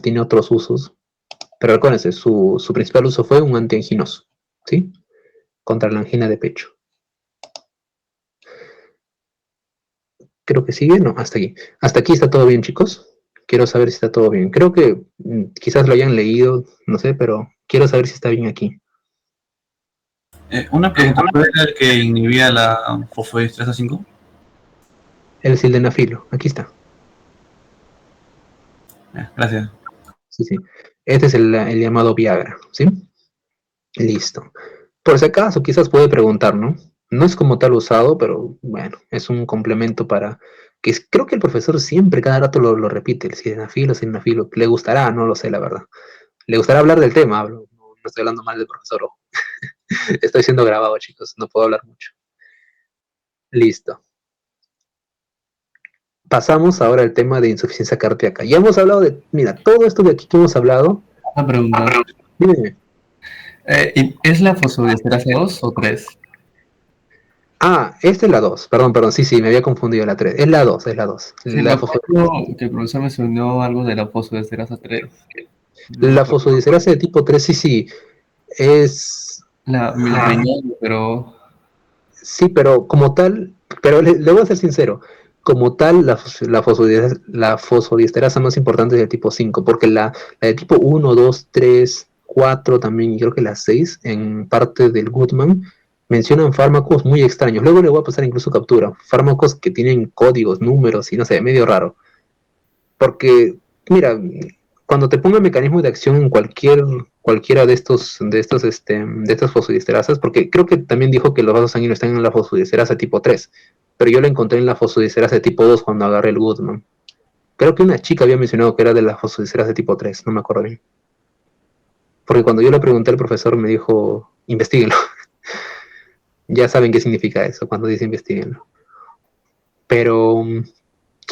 tiene otros usos. Pero acuérdense, su principal uso fue un antianginoso, ¿sí? Contra la angina de pecho. Creo que sigue, no, hasta aquí. Hasta aquí está todo bien, chicos. Quiero saber si está todo bien. Creo que quizás lo hayan leído, no sé, pero quiero saber si está bien aquí. Una pregunta, ¿cuál era el que inhibía la fosfodiesterasa 5? El sildenafilo, aquí está. Gracias. Sí, sí. Este es el llamado Viagra, ¿sí? Listo. Por si acaso, quizás puede preguntar, ¿no? No es como tal usado, pero bueno, es un complemento para... creo que el profesor siempre, cada rato lo repite, el sildenafilo. Le gustará, no lo sé, la verdad. Le gustará hablar del tema, no estoy hablando mal del profesor. Estoy siendo grabado, chicos, no puedo hablar mucho. Listo. Pasamos ahora al tema de insuficiencia cardíaca. Ya hemos hablado de, mira, todo esto de aquí que hemos hablado. Una pregunta. Dime. ¿Es la fosfodiesterasa 2 o 3? Ah, esta es la 2. Perdón, sí, me había confundido la 3. Es la 2. Sí, me acuerdo que el profesor mencionó algo de la fosfodiesterasa 3. La fosfodiesterasa de tipo 3, sí, es Me la riñón, pero Sí, pero como tal, pero le voy a ser sincero, como tal, la fosfodiesterasa más importante es del tipo 5 porque la de tipo 1, 2, 3, 4 también, y creo que la 6 en parte del Goodman, mencionan fármacos muy extraños. Luego le voy a pasar incluso captura, fármacos que tienen códigos, números y no sé, medio raro. Porque, mira, cuando te ponga el mecanismo de acción en cualquiera de estas fosfodiesterasas, porque creo que también dijo que los vasos sanguíneos están en la fosfodiesterasa tipo 3, pero yo la encontré en la fosfodiesterasa de tipo 2 cuando agarré el Goodman. Creo que una chica había mencionado que era de la fosfodiesterasa de tipo 3, no me acuerdo bien. Porque cuando yo le pregunté al profesor me dijo, investíguenlo. Ya saben qué significa eso cuando dice investiguenlo. Pero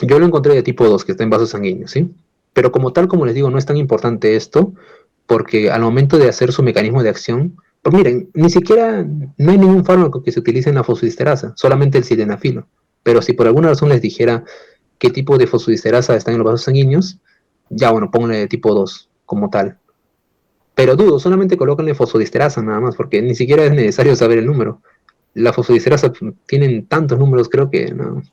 yo lo encontré de tipo 2 que está en vasos sanguíneos, ¿sí? Pero como tal, como les digo, no es tan importante esto, porque al momento de hacer su mecanismo de acción, pues miren, ni siquiera no hay ningún fármaco que se utilice en la fosfodiesterasa, solamente el sildenafilo. Pero si por alguna razón les dijera qué tipo de fosfodiesterasa está en los vasos sanguíneos, ya bueno, pónganle de tipo 2 como tal. Pero dudo, solamente colócanle fosfodiesterasa nada más, porque ni siquiera es necesario saber el número. La fosfodiesterasa tienen tantos números, creo que no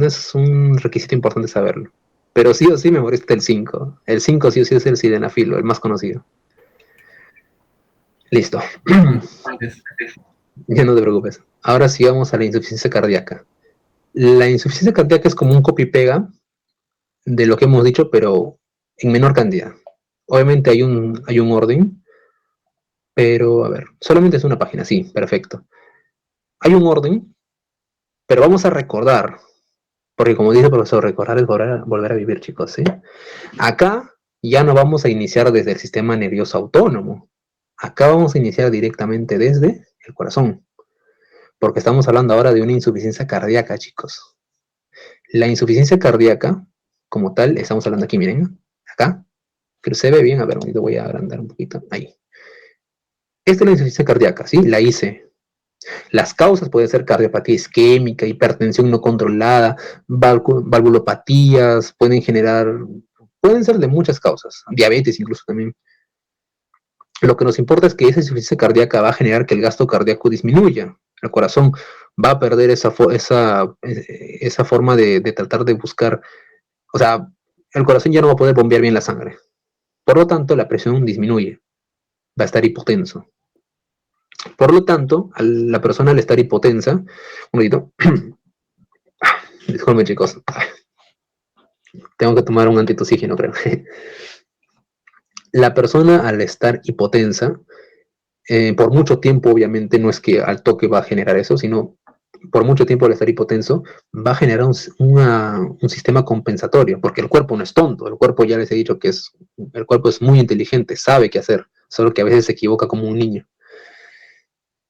es un requisito importante saberlo. Pero sí o sí me molesta el 5. El 5 sí o sí es el sildenafilo, el más conocido. Listo. es- Ya no te preocupes. Ahora sí vamos a la insuficiencia cardíaca. La insuficiencia cardíaca es como un copy-pega de lo que hemos dicho, pero en menor cantidad. Obviamente hay un orden, pero a ver, solamente es una página, sí, perfecto. Hay un orden, pero vamos a recordar, porque como dice el profesor, recordar es volver a vivir, chicos, ¿sí? Acá ya no vamos a iniciar desde el sistema nervioso autónomo. Acá vamos a iniciar directamente desde el corazón, porque estamos hablando ahora de una insuficiencia cardíaca, chicos. La insuficiencia cardíaca, como tal, estamos hablando aquí, miren, acá, pero se ve bien, a ver, lo voy a agrandar un poquito, ahí. Esta es la insuficiencia cardíaca, ¿sí? La hice. Las causas pueden ser cardiopatía isquémica, hipertensión no controlada, valvulopatías, pueden ser de muchas causas, diabetes incluso también. Lo que nos importa es que esa insuficiencia cardíaca va a generar que el gasto cardíaco disminuya. El corazón va a perder esa forma de tratar de buscar, o sea, el corazón ya no va a poder bombear bien la sangre. Por lo tanto, la presión disminuye, va a estar hipotenso. Por lo tanto, la persona al estar hipotensa, un poquito, disculpen chicos, tengo que tomar un antitoxígeno, creo. La persona al estar hipotensa, por mucho tiempo, obviamente, no es que al toque va a generar eso, sino por mucho tiempo al estar hipotenso, va a generar un sistema compensatorio, porque el cuerpo no es tonto, el cuerpo ya les he dicho que el cuerpo es muy inteligente, sabe qué hacer, solo que a veces se equivoca como un niño.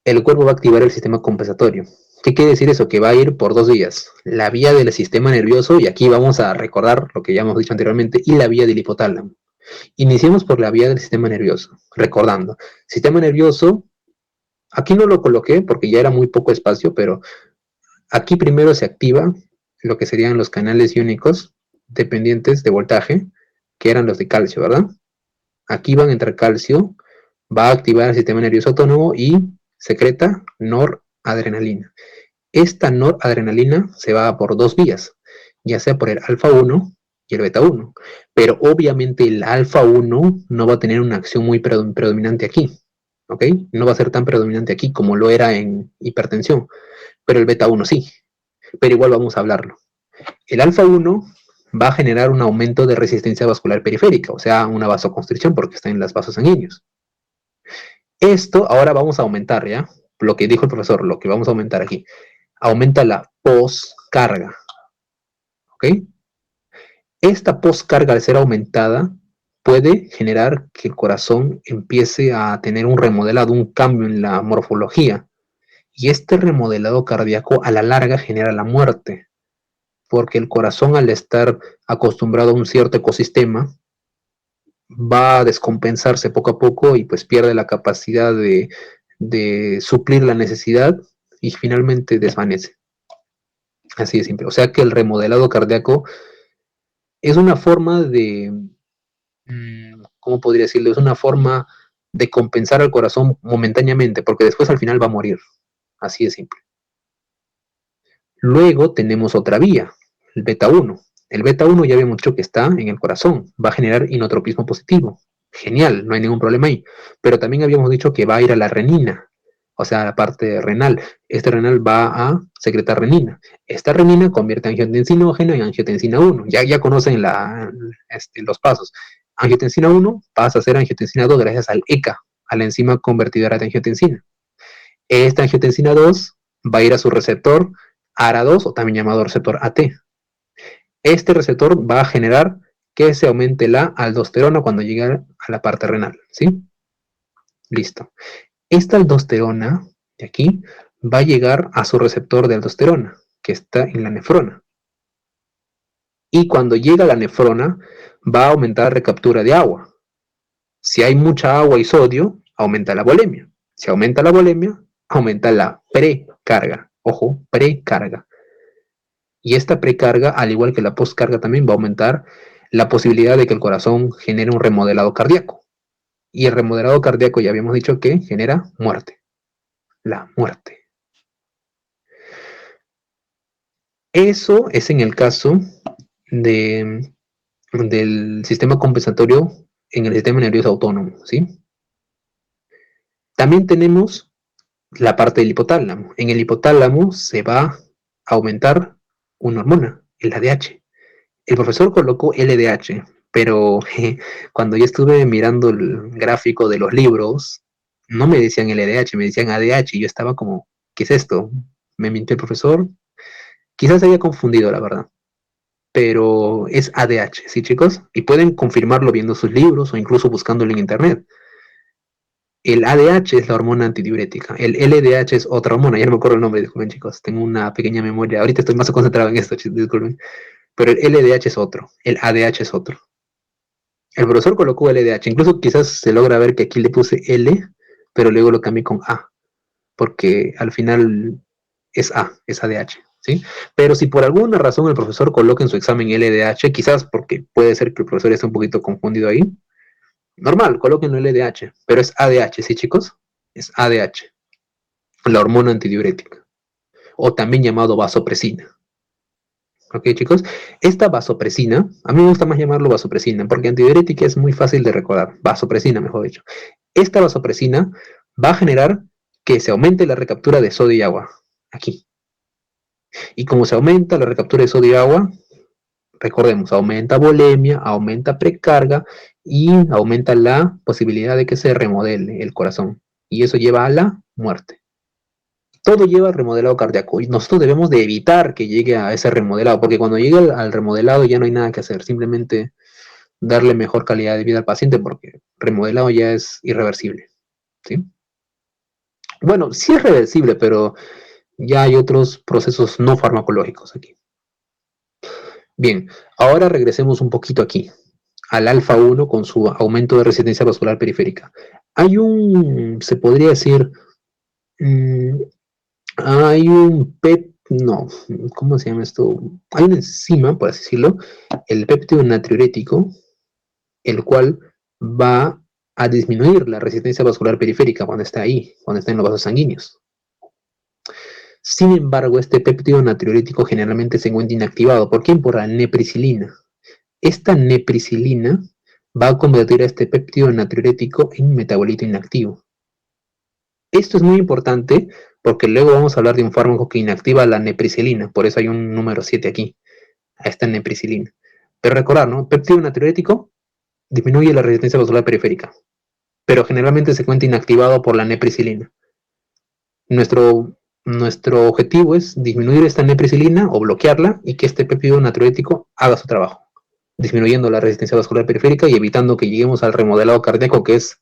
El cuerpo va a activar el sistema compensatorio. ¿Qué quiere decir eso? Que va a ir por dos vías. La vía del sistema nervioso, y aquí vamos a recordar lo que ya hemos dicho anteriormente, y la vía del hipotálamo. Iniciemos por la vía del sistema nervioso, recordando. Sistema nervioso, aquí no lo coloqué porque ya era muy poco espacio, pero aquí primero se activa lo que serían los canales iónicos dependientes de voltaje, que eran los de calcio, ¿verdad? Aquí van a entrar calcio, va a activar el sistema nervioso autónomo y secreta noradrenalina. Esta noradrenalina se va por dos vías, ya sea por el alfa 1 y el beta 1, pero obviamente el alfa 1 no va a tener una acción muy predominante aquí, ¿ok? No va a ser tan predominante aquí como lo era en hipertensión, pero el beta 1 sí, pero igual vamos a hablarlo. El alfa 1 va a generar un aumento de resistencia vascular periférica, o sea, una vasoconstricción porque está en los vasos sanguíneos. Esto ahora vamos a aumentar, ¿ya? Lo que dijo el profesor, lo que vamos a aumentar aquí. Aumenta la poscarga, ¿ok? Esta poscarga, al ser aumentada, puede generar que el corazón empiece a tener un remodelado, un cambio en la morfología. Y este remodelado cardíaco a la larga genera la muerte, porque el corazón al estar acostumbrado a un cierto ecosistema, va a descompensarse poco a poco y pues pierde la capacidad de suplir la necesidad y finalmente desvanece. Así de simple. O sea que el remodelado cardíaco es una forma de, ¿cómo podría decirlo? Es una forma de compensar al corazón momentáneamente, porque después al final va a morir. Así de simple. Luego tenemos otra vía, el beta 1. El beta 1 ya habíamos dicho que está en el corazón, va a generar inotropismo positivo. Genial, no hay ningún problema ahí. Pero también habíamos dicho que va a ir a la renina, o sea, a la parte renal. Este renal va a secretar renina. Esta renina convierte angiotensinógeno en angiotensina 1. Ya conocen los pasos. Angiotensina 1 pasa a ser angiotensina 2 gracias al ECA, a la enzima convertidora de angiotensina. Esta angiotensina 2 va a ir a su receptor ARA2 o también llamado receptor AT. Este receptor va a generar que se aumente la aldosterona cuando llegue a la parte renal, ¿sí? Listo. Esta aldosterona de aquí va a llegar a su receptor de aldosterona, que está en la nefrona. Y cuando llega a la nefrona, va a aumentar la recaptura de agua. Si hay mucha agua y sodio, aumenta la volemia. Si aumenta la volemia, aumenta la precarga. Ojo, precarga. Y esta precarga, al igual que la postcarga, también va a aumentar la posibilidad de que el corazón genere un remodelado cardíaco. Y el remodelado cardíaco ya habíamos dicho que genera muerte. La muerte. Eso es en el caso del sistema compensatorio en el sistema nervioso autónomo, ¿sí? También tenemos la parte del hipotálamo. En el hipotálamo se va a aumentar una hormona, el ADH. El profesor colocó LDH, pero cuando yo estuve mirando el gráfico de los libros, no me decían LDH, me decían ADH, y yo estaba como, ¿qué es esto? ¿Me mintió el profesor? Quizás se haya confundido, la verdad, pero es ADH, ¿sí, chicos? Y pueden confirmarlo viendo sus libros o incluso buscándolo en internet. El ADH es la hormona antidiurética, el LDH es otra hormona, ya no me acuerdo el nombre, disculpen, chicos, tengo una pequeña memoria, ahorita estoy más concentrado en esto, disculpen. Pero el LDH es otro, el ADH es otro. El profesor colocó LDH, incluso quizás se logra ver que aquí le puse L, pero luego lo cambié con A, porque al final es A, es ADH, ¿sí? Pero si por alguna razón el profesor coloca en su examen LDH, quizás porque puede ser que el profesor esté un poquito confundido ahí, normal, colóquenlo LDH, pero es ADH, ¿sí, chicos? Es ADH, la hormona antidiurética, o también llamado vasopresina. ¿Ok, chicos? Esta vasopresina, a mí me gusta más llamarlo vasopresina, porque antidiurética es muy fácil de recordar. Vasopresina, mejor dicho. Esta vasopresina va a generar que se aumente la recaptura de sodio y agua. Aquí. Y como se aumenta la recaptura de sodio y agua, recordemos, aumenta volemia, aumenta precarga y aumenta la posibilidad de que se remodele el corazón. Y eso lleva a la muerte. Todo lleva al remodelado cardíaco y nosotros debemos de evitar que llegue a ese remodelado, porque cuando llegue al remodelado ya no hay nada que hacer, simplemente darle mejor calidad de vida al paciente porque remodelado ya es irreversible, ¿sí? Bueno, sí es reversible, pero ya hay otros procesos no farmacológicos aquí. Bien, ahora regresemos un poquito aquí, al alfa 1 con su aumento de resistencia vascular periférica. Hay se podría decir, hay un no, ¿cómo se llama esto? Hay una enzima, por así decirlo, el péptido natriurético, el cual va a disminuir la resistencia vascular periférica cuando está ahí, cuando está en los vasos sanguíneos. Sin embargo, este péptido natriurético generalmente se encuentra inactivado. ¿Por qué? Por la nepricilina. Esta nepricilina va a convertir a este péptido natriurético en metabolito inactivo. Esto es muy importante porque luego vamos a hablar de un fármaco que inactiva la nepricilina, por eso hay un número 7 aquí, a esta nepricilina. Pero recordar, ¿no? Péptido natriurético disminuye la resistencia vascular periférica, pero generalmente se encuentra inactivado por la nepricilina. Nuestro objetivo es disminuir esta nepricilina o bloquearla y que este péptido natriurético haga su trabajo, disminuyendo la resistencia vascular periférica y evitando que lleguemos al remodelado cardíaco, que es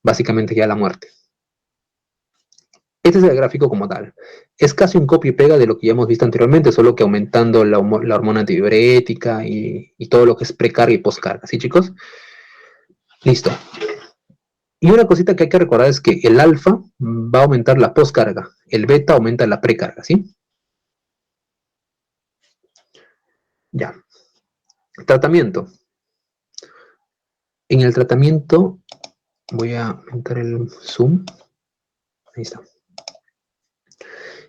básicamente ya la muerte. Este es el gráfico como tal. Es casi un copia y pega de lo que ya hemos visto anteriormente, solo que aumentando la hormona antidiurética y todo lo que es precarga y postcarga. ¿Sí, chicos? Listo. Y una cosita que hay que recordar es que el alfa va a aumentar la postcarga, el beta aumenta la precarga, ¿sí? Ya. Tratamiento. En el tratamiento Voy a aumentar el zoom. Ahí está.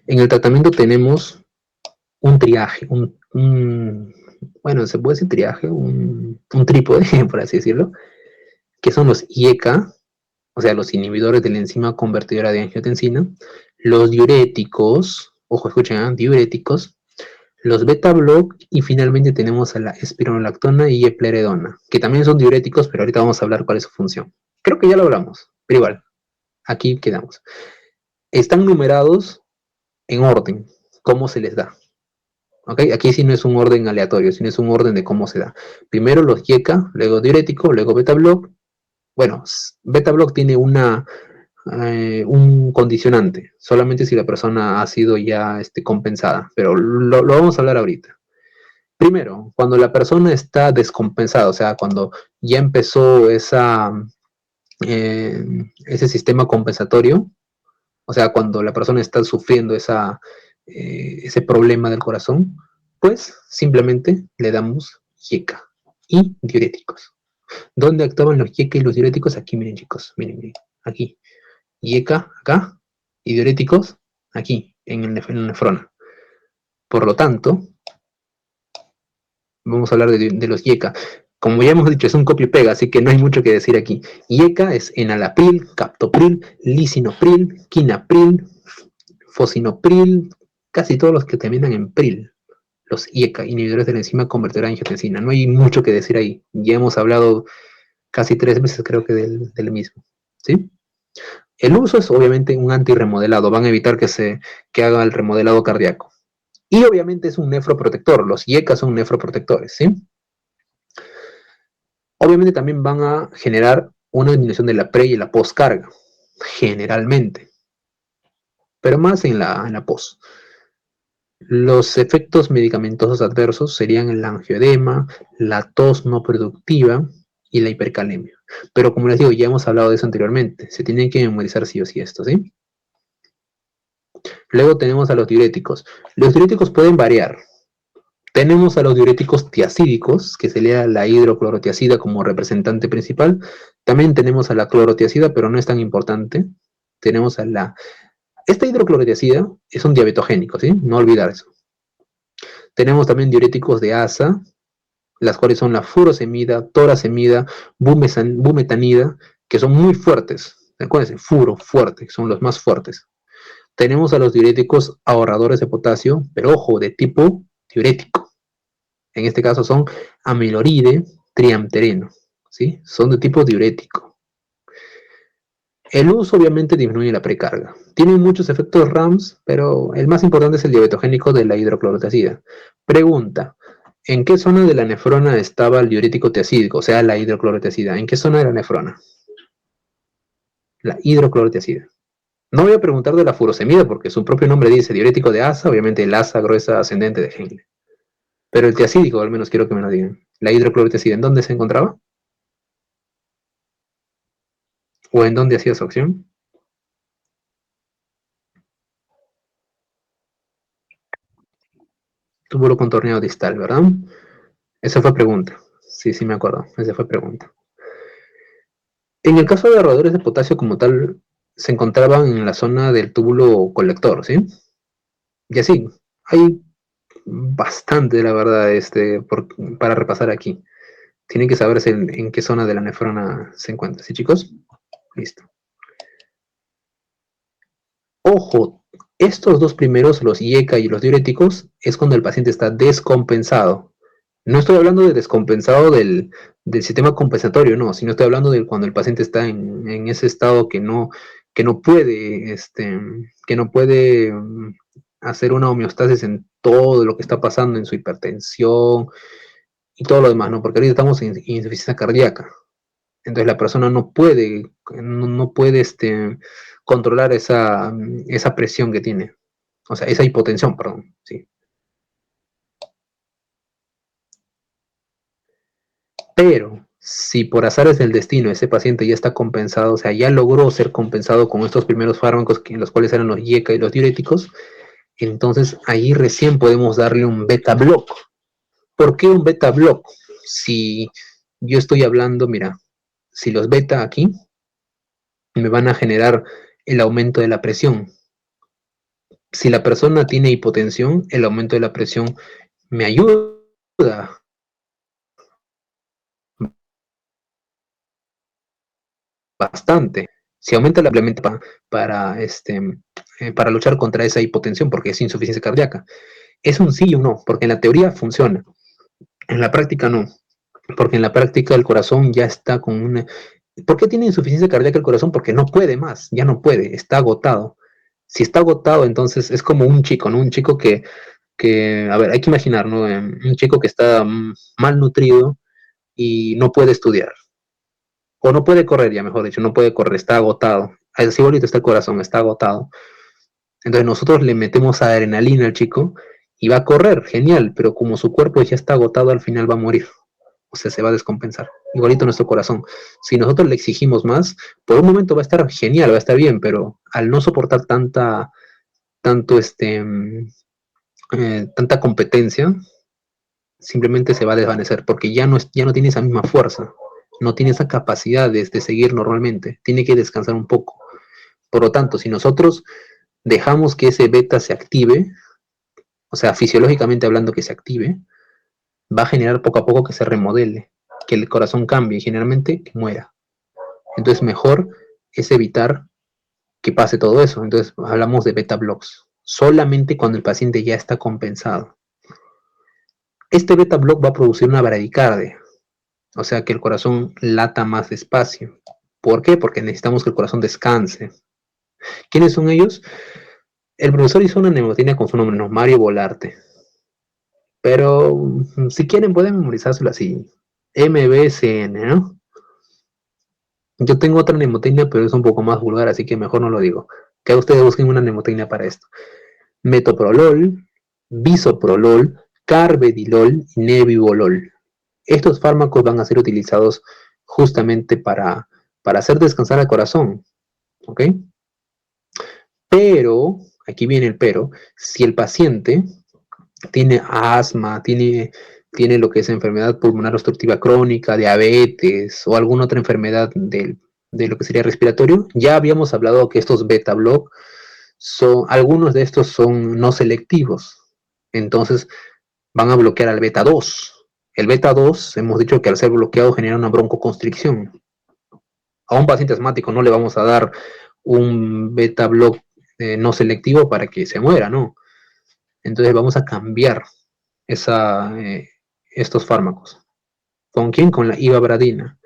En el tratamiento tenemos un triaje, bueno, se puede decir triaje, un trípode, por así decirlo, que son los IECA, o sea, los inhibidores de la enzima convertidora de angiotensina, los diuréticos, ojo, escuchen, diuréticos, los beta-block y finalmente tenemos a la espironolactona y epleredona, que también son diuréticos, pero ahorita vamos a hablar cuál es su función. Creo que ya lo hablamos, pero igual, aquí quedamos. Están numerados en orden, cómo se les da. ¿Okay? Aquí sí no es un orden aleatorio, sino es un orden de cómo se da. Primero los IECA, luego diurético, luego beta-block. Bueno, beta-block tiene un condicionante, solamente si la persona ha sido ya compensada, pero lo vamos a hablar ahorita. Primero, cuando la persona está descompensada, o sea, cuando ya empezó ese sistema compensatorio, o sea, cuando la persona está sufriendo ese problema del corazón, pues simplemente le damos IECA y diuréticos. ¿Dónde actúan los IECA y los diuréticos? Aquí, miren chicos, miren, aquí. IECA acá y diuréticos aquí, en la nefrona. Por lo tanto, vamos a hablar de los IECA. Como ya hemos dicho, es un copia y pega, así que no hay mucho que decir aquí. IECA es enalapril, captopril, lisinopril, quinapril, fosinopril, casi todos los que terminan en pril. Los IECA, inhibidores de la enzima convertidora de angiotensina. No hay mucho que decir ahí. Ya hemos hablado casi 3 veces, creo que, del mismo. ¿Sí? El uso es obviamente un antirremodelado. Van a evitar que haga el remodelado cardíaco. Y obviamente es un nefroprotector. Los IECA son nefroprotectores, ¿sí? Obviamente también van a generar una disminución de la pre y la postcarga, generalmente, pero más en la post. Los efectos medicamentosos adversos serían el angioedema, la tos no productiva y la hipercalemia. Pero como les digo, ya hemos hablado de eso anteriormente. Se tienen que memorizar sí o sí esto, ¿sí? Luego tenemos a los diuréticos. Los diuréticos pueden variar. Tenemos a los diuréticos tiacídicos, que sería la hidroclorotiacida como representante principal. También tenemos a la clorotiacida, pero no es tan importante. Tenemos a Esta hidroclorotiacida es un diabetogénico, ¿sí? No olvidar eso. Tenemos también diuréticos de asa, las cuales son la furosemida, torasemida, bumetanida, que son muy fuertes. Acuérdense, fuerte, son los más fuertes. Tenemos a los diuréticos ahorradores de potasio, pero ojo, de tipo diurético. En este caso son amiloride, triamtereno, ¿sí? Son de tipo diurético. El uso obviamente disminuye la precarga. Tienen muchos efectos RAMS, pero el más importante es el diabetogénico de la hidroclorotiacida. Pregunta, ¿en qué zona de la nefrona estaba el diurético tiacídico, o sea, la hidroclorotiacida? ¿En qué zona de la nefrona? La hidroclorotiacida. No voy a preguntar de la furosemida porque su propio nombre dice diurético de asa, obviamente el asa gruesa ascendente de Henle. Pero el tiacídico, al menos quiero que me lo digan. La hidroclorotiacida, ¿en dónde se encontraba? ¿O en dónde hacía su acción? Túbulo contorneado distal, ¿verdad? Esa fue pregunta. Sí, sí me acuerdo. Esa fue pregunta. En el caso de ahorradores de potasio como tal, se encontraban en la zona del túbulo colector, ¿sí? Y así, hay bastante, la verdad, para repasar aquí. Tienen que saberse en qué zona de la nefrona se encuentra, ¿sí, chicos? Listo. Ojo, estos dos primeros, los IECA y los diuréticos, es cuando el paciente está descompensado. No estoy hablando de descompensado del sistema compensatorio, no, sino estoy hablando de cuando el paciente está en ese estado que no puede, hacer una homeostasis en todo lo que está pasando, en su hipertensión y todo lo demás, ¿no? Porque ahorita estamos en insuficiencia cardíaca. Entonces la persona no puede controlar esa presión que tiene. O sea, esa hipotensión, perdón, sí. Pero si por azares del destino ese paciente ya está compensado, o sea, ya logró ser compensado con estos primeros fármacos, en los cuales eran los IECA y los diuréticos, entonces ahí recién podemos darle un beta block. ¿Por qué un beta block? Si yo estoy hablando, mira, si los beta aquí me van a generar el aumento de la presión. Si la persona tiene hipotensión, el aumento de la presión me ayuda bastante. Si aumenta la para luchar contra esa hipotensión, porque es insuficiencia cardíaca. Es un sí o un no, porque en la teoría funciona. En la práctica no, porque en la práctica el corazón ya está con una... ¿Por qué tiene insuficiencia cardíaca el corazón? Porque no puede más, ya no puede, está agotado. Si está agotado, entonces es como un chico, ¿no? Un chico a ver, hay que imaginar, ¿no? Un chico que está mal nutrido y no puede estudiar. O no puede correr, ya mejor dicho, no puede correr, está agotado. Así bonito está el corazón, está agotado. Entonces nosotros le metemos adrenalina al chico y va a correr, genial, pero como su cuerpo ya está agotado, al final va a morir. O sea, se va a descompensar. Igualito nuestro corazón. Si nosotros le exigimos más, por un momento va a estar genial, va a estar bien, pero al no soportar tanta competencia, simplemente se va a desvanecer, porque ya no tiene esa misma fuerza, no tiene esa capacidad de seguir normalmente, tiene que descansar un poco. Por lo tanto, si nosotros dejamos que ese beta se active, o sea, fisiológicamente hablando que se active, va a generar poco a poco que se remodele, que el corazón cambie y generalmente que muera. Entonces mejor es evitar que pase todo eso. Entonces hablamos de beta blocks, solamente cuando el paciente ya está compensado. Este beta block va a producir una bradicardia, o sea que el corazón lata más despacio. ¿Por qué? Porque necesitamos que el corazón descanse. ¿Quiénes son ellos? El profesor hizo una neumotina con su nombre, ¿no? Mario Volarte. Pero si quieren pueden memorizárselo así. MBCN, ¿no? Yo tengo otra mnemotecnia, pero es un poco más vulgar, así que mejor no lo digo. Que ustedes busquen una mnemotecnia para esto. Metoprolol, bisoprolol, carvedilol y nebivolol. Estos fármacos van a ser utilizados justamente para hacer descansar al corazón, ¿ok? Pero, aquí viene el pero, si el paciente tiene asma, tiene lo que es enfermedad pulmonar obstructiva crónica, diabetes o alguna otra enfermedad de lo que sería respiratorio, ya habíamos hablado que estos beta block algunos de estos son no selectivos, entonces van a bloquear al beta 2. El beta 2, hemos dicho que al ser bloqueado genera una broncoconstricción. A un paciente asmático no le vamos a dar un beta block no selectivo para que se muera, ¿no? Entonces vamos a cambiar estos fármacos. ¿Con quién? Con la ivabradina.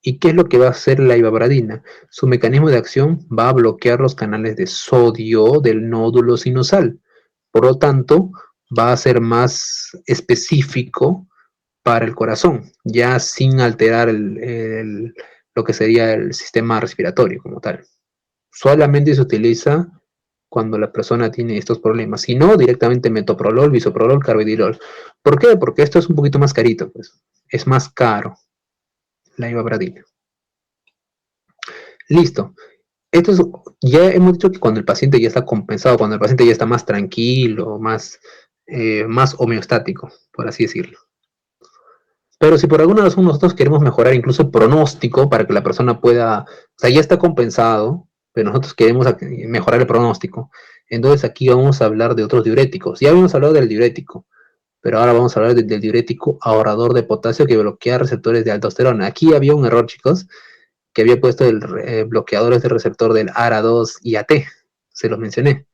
¿Y qué es lo que va a hacer la ivabradina? Su mecanismo de acción va a bloquear los canales de sodio del nódulo sinusal. Por lo tanto, va a ser más específico para el corazón, ya sin alterar lo que sería el sistema respiratorio como tal. Solamente se utiliza cuando la persona tiene estos problemas. Si no, directamente metoprolol, bisoprolol, carvedilol. ¿Por qué? Porque esto es un poquito más carito, pues. Es más caro la ivabradina. Listo. Ya hemos dicho que cuando el paciente ya está compensado, cuando el paciente ya está más tranquilo, más homeostático, por así decirlo. Pero si por alguna razón nosotros queremos mejorar incluso el pronóstico para que la persona pueda, o sea, ya está compensado, pero nosotros queremos mejorar el pronóstico, entonces aquí vamos a hablar de otros diuréticos. Ya habíamos hablado del diurético, pero ahora vamos a hablar del diurético ahorrador de potasio que bloquea receptores de aldosterona. Aquí había un error, chicos, que había puesto bloqueadores de receptor del ARA2 y AT, se los mencioné.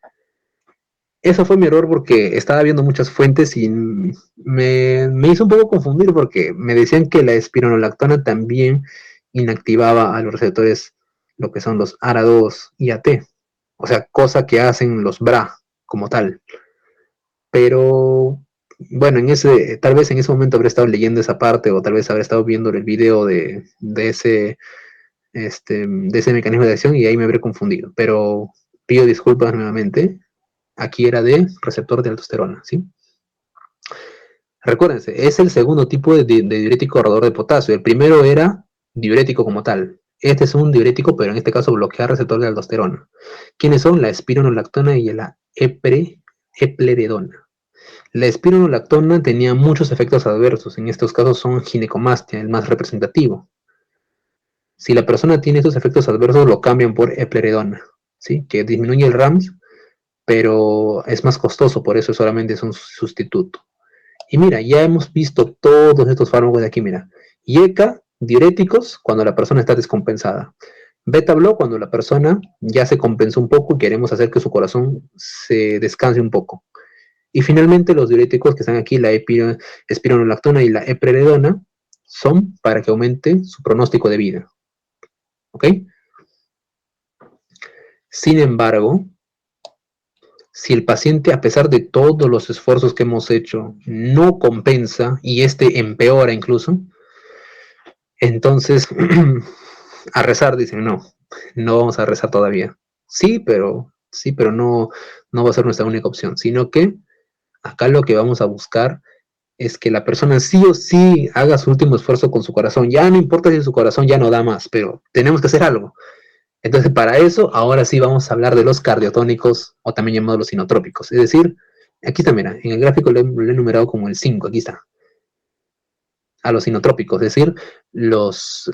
Eso fue mi error porque estaba viendo muchas fuentes y me hizo un poco confundir porque me decían que la espironolactona también inactivaba a los receptores, lo que son los ARA2 y AT. O sea, cosa que hacen los BRA como tal. Pero bueno, tal vez en ese momento habré estado leyendo esa parte o tal vez habré estado viendo el video de ese mecanismo de acción y ahí me habré confundido. Pero pido disculpas nuevamente. Aquí era de receptor de aldosterona, ¿sí? Recuérdense, es el segundo tipo de diurético ahorrador de potasio. El primero era diurético como tal. Este es un diurético, pero en este caso bloquea receptor de aldosterona. ¿Quiénes son? La espironolactona y la epleredona. La espironolactona tenía muchos efectos adversos. En estos casos son ginecomastia, el más representativo. Si la persona tiene estos efectos adversos, lo cambian por epleredona, ¿sí? Que disminuye el RAMS, pero es más costoso, por eso solamente es un sustituto. Y mira, ya hemos visto todos estos fármacos de aquí, mira. IECA, diuréticos, cuando la persona está descompensada. Beta-Block, cuando la persona ya se compensó un poco y queremos hacer que su corazón se descanse un poco. Y finalmente los diuréticos que están aquí, la espironolactona y la epleredona, son para que aumente su pronóstico de vida. ¿Ok? Sin embargo, si el paciente, a pesar de todos los esfuerzos que hemos hecho, no compensa y este empeora incluso, entonces a rezar dicen, no vamos a rezar todavía. Sí, pero no va a ser nuestra única opción, sino que acá lo que vamos a buscar es que la persona sí o sí haga su último esfuerzo con su corazón. Ya no importa si su corazón ya no da más, pero tenemos que hacer algo. Entonces, para eso, ahora sí vamos a hablar de los cardiotónicos, o también llamados los sinotrópicos. Es decir, aquí está, mira, en el gráfico lo he numerado como el 5, aquí está. A los sinotrópicos, es decir, los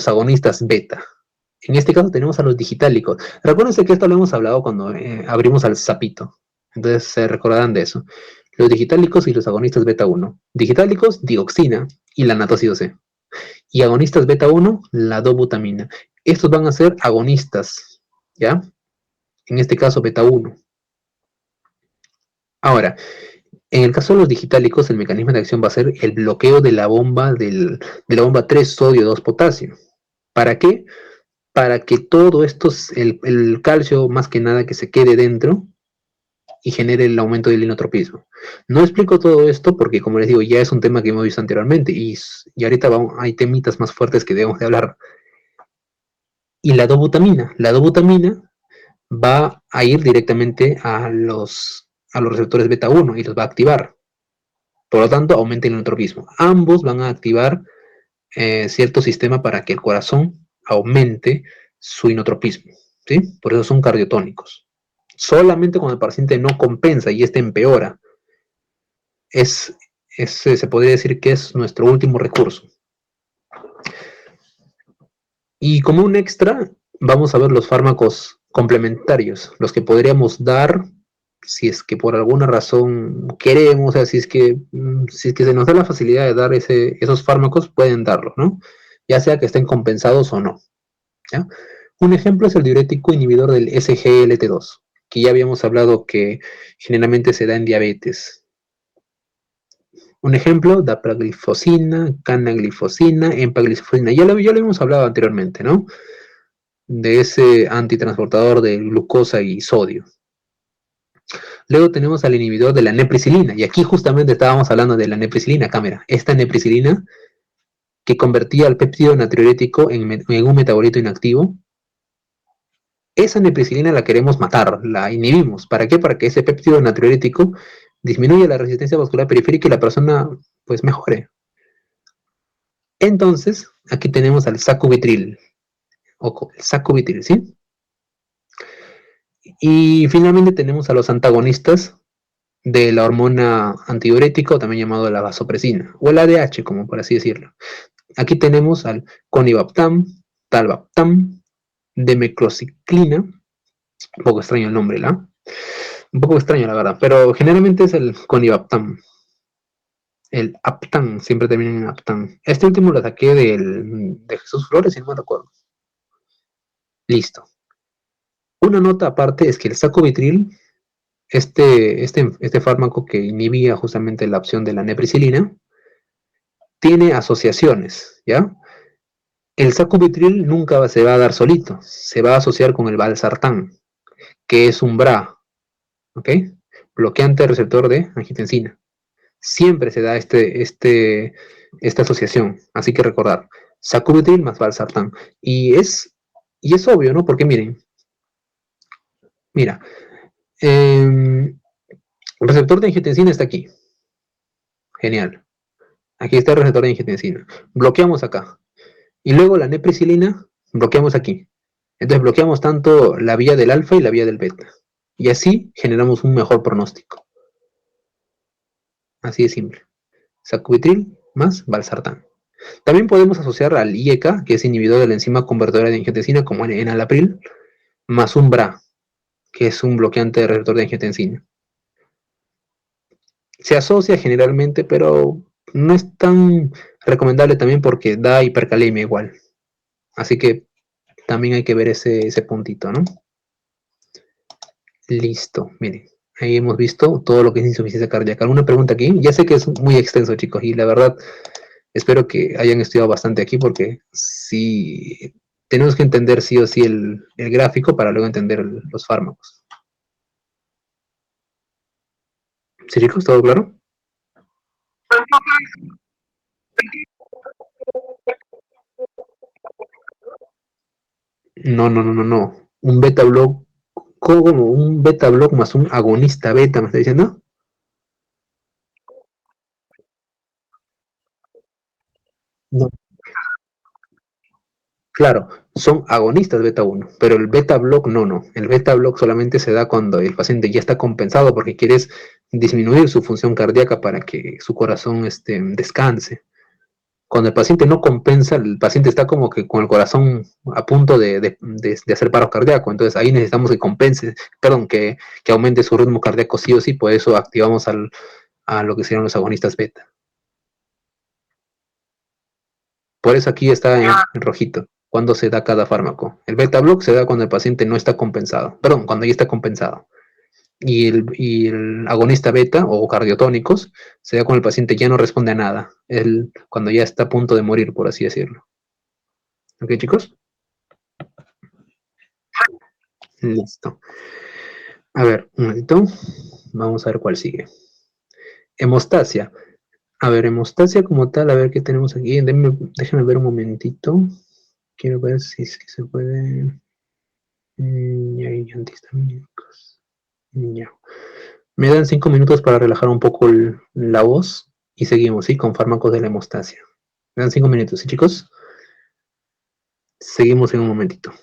agonistas beta. En este caso tenemos a los digitálicos. Recuérdense que esto lo hemos hablado cuando abrimos al sapito. Entonces se recordarán de eso. Los digitálicos y los agonistas beta 1. Digitálicos, dioxina y la natócido C. Y agonistas beta 1, la dobutamina. Estos van a ser agonistas, ¿ya? En este caso beta 1. Ahora, en el caso de los digitálicos, el mecanismo de acción va a ser el bloqueo de la bomba, de la bomba 3 sodio 2 potasio. ¿Para qué? Para que todo esto, el calcio más que nada que se quede dentro y genere el aumento del inotropismo. No explico todo esto porque, como les digo, ya es un tema que hemos visto anteriormente y ahorita hay temitas más fuertes que debemos de hablar. Y la dobutamina va a ir directamente a los receptores beta 1 y los va a activar. Por lo tanto, aumenta el inotropismo. Ambos van a activar cierto sistema para que el corazón aumente su inotropismo, ¿sí? Por eso son cardiotónicos. Solamente cuando el paciente no compensa y este empeora, se podría decir que es nuestro último recurso. Y como un extra, vamos a ver los fármacos complementarios, los que podríamos dar si es que por alguna razón queremos, o sea, si es que se nos da la facilidad de dar esos fármacos, pueden darlos, ¿no? Ya sea que estén compensados o no, ¿ya? Un ejemplo es el diurético inhibidor del SGLT2, que ya habíamos hablado que generalmente se da en diabetes. Un ejemplo, dapaglifosina, canaglifosina, empaglifosina. Ya lo hemos hablado anteriormente, ¿no? De ese antitransportador de glucosa y sodio. Luego tenemos al inhibidor de la nepricilina, y aquí justamente estábamos hablando de la nepricilina, cámara. Esta nepricilina que convertía al péptido natriurético en un metabolito inactivo. Esa nepricilina la queremos matar, la inhibimos. ¿Para qué? Para que ese péptido natriurético disminuya la resistencia vascular periférica y la persona pues mejore. Entonces, aquí tenemos al sacubitril, o el sacubitril, ¿sí? Y finalmente tenemos a los antagonistas de la hormona antidiurética, o también llamado la vasopresina, o el ADH, como por así decirlo. Aquí tenemos al conivaptam, talvaptam, demeclociclina, un poco extraño el nombre, ¿la? Un poco extraño, la verdad, pero generalmente es el conivaptam. El aptam, siempre termina en aptam. Este último lo saqué de Jesús Flores, si no me recuerdo. Listo. Una nota aparte es que el sacubitril, este fármaco que inhibía justamente la acción de la nepricilina, tiene asociaciones, ¿ya? El sacubitril nunca se va a dar solito, se va a asociar con el valsartán, que es un BRA, ¿ok? Bloqueante receptor de angiotensina. Siempre se da esta asociación, así que recordar, sacubitril más valsartán. Y es obvio, ¿no? Porque miren, mira, el receptor de angiotensina está aquí. Genial. Aquí está el receptor de angiotensina. Bloqueamos acá. Y luego la nepricilina, bloqueamos aquí. Entonces bloqueamos tanto la vía del alfa y la vía del beta. Y así generamos un mejor pronóstico. Así de simple. Sacubitril más valsartán. También podemos asociar al IECA, que es inhibidor de la enzima convertidora de angiotensina, como en enalapril, más un BRA, que es un bloqueante de receptor de angiotensina. Se asocia generalmente, pero no es tan recomendable también porque da hipercalemia igual. Así que también hay que ver ese puntito, ¿no? Listo, miren. Ahí hemos visto todo lo que es insuficiencia cardíaca. ¿Alguna pregunta aquí? Ya sé que es muy extenso, chicos, y la verdad espero que hayan estudiado bastante aquí porque sí tenemos que entender sí o sí el gráfico para luego entender los fármacos. ¿Sí, chicos? ¿Todo claro? No, no, no, no, no. Un beta block, como un beta block más un agonista beta, ¿me está diciendo? No. Claro, son agonistas beta 1, pero el beta block no. El beta block solamente se da cuando el paciente ya está compensado porque quieres disminuir su función cardíaca para que su corazón descanse. Cuando el paciente no compensa, el paciente está como que con el corazón a punto de hacer paro cardíaco. Entonces ahí necesitamos que compense, perdón, que aumente su ritmo cardíaco sí o sí. Por eso activamos a lo que serían los agonistas beta. Por eso aquí está en rojito. Cuando se da cada fármaco. El beta block se da cuando el paciente no está compensado. Perdón, cuando ya está compensado. Y el agonista beta o cardiotónicos se da cuando el paciente ya no responde a nada. Cuando ya está a punto de morir, por así decirlo. ¿Ok, chicos? Listo. A ver, un momentito. Vamos a ver cuál sigue. Hemostasia. A ver, hemostasia como tal, a ver qué tenemos aquí. Déjenme ver un momentito. Quiero ver si es que se puede. Ya hay antihistamínicos. Ya. Me dan 5 minutos para relajar un poco la voz y seguimos, ¿sí? Con fármacos de la hemostasia. Me dan 5 minutos, ¿sí, chicos? Seguimos en un momentito.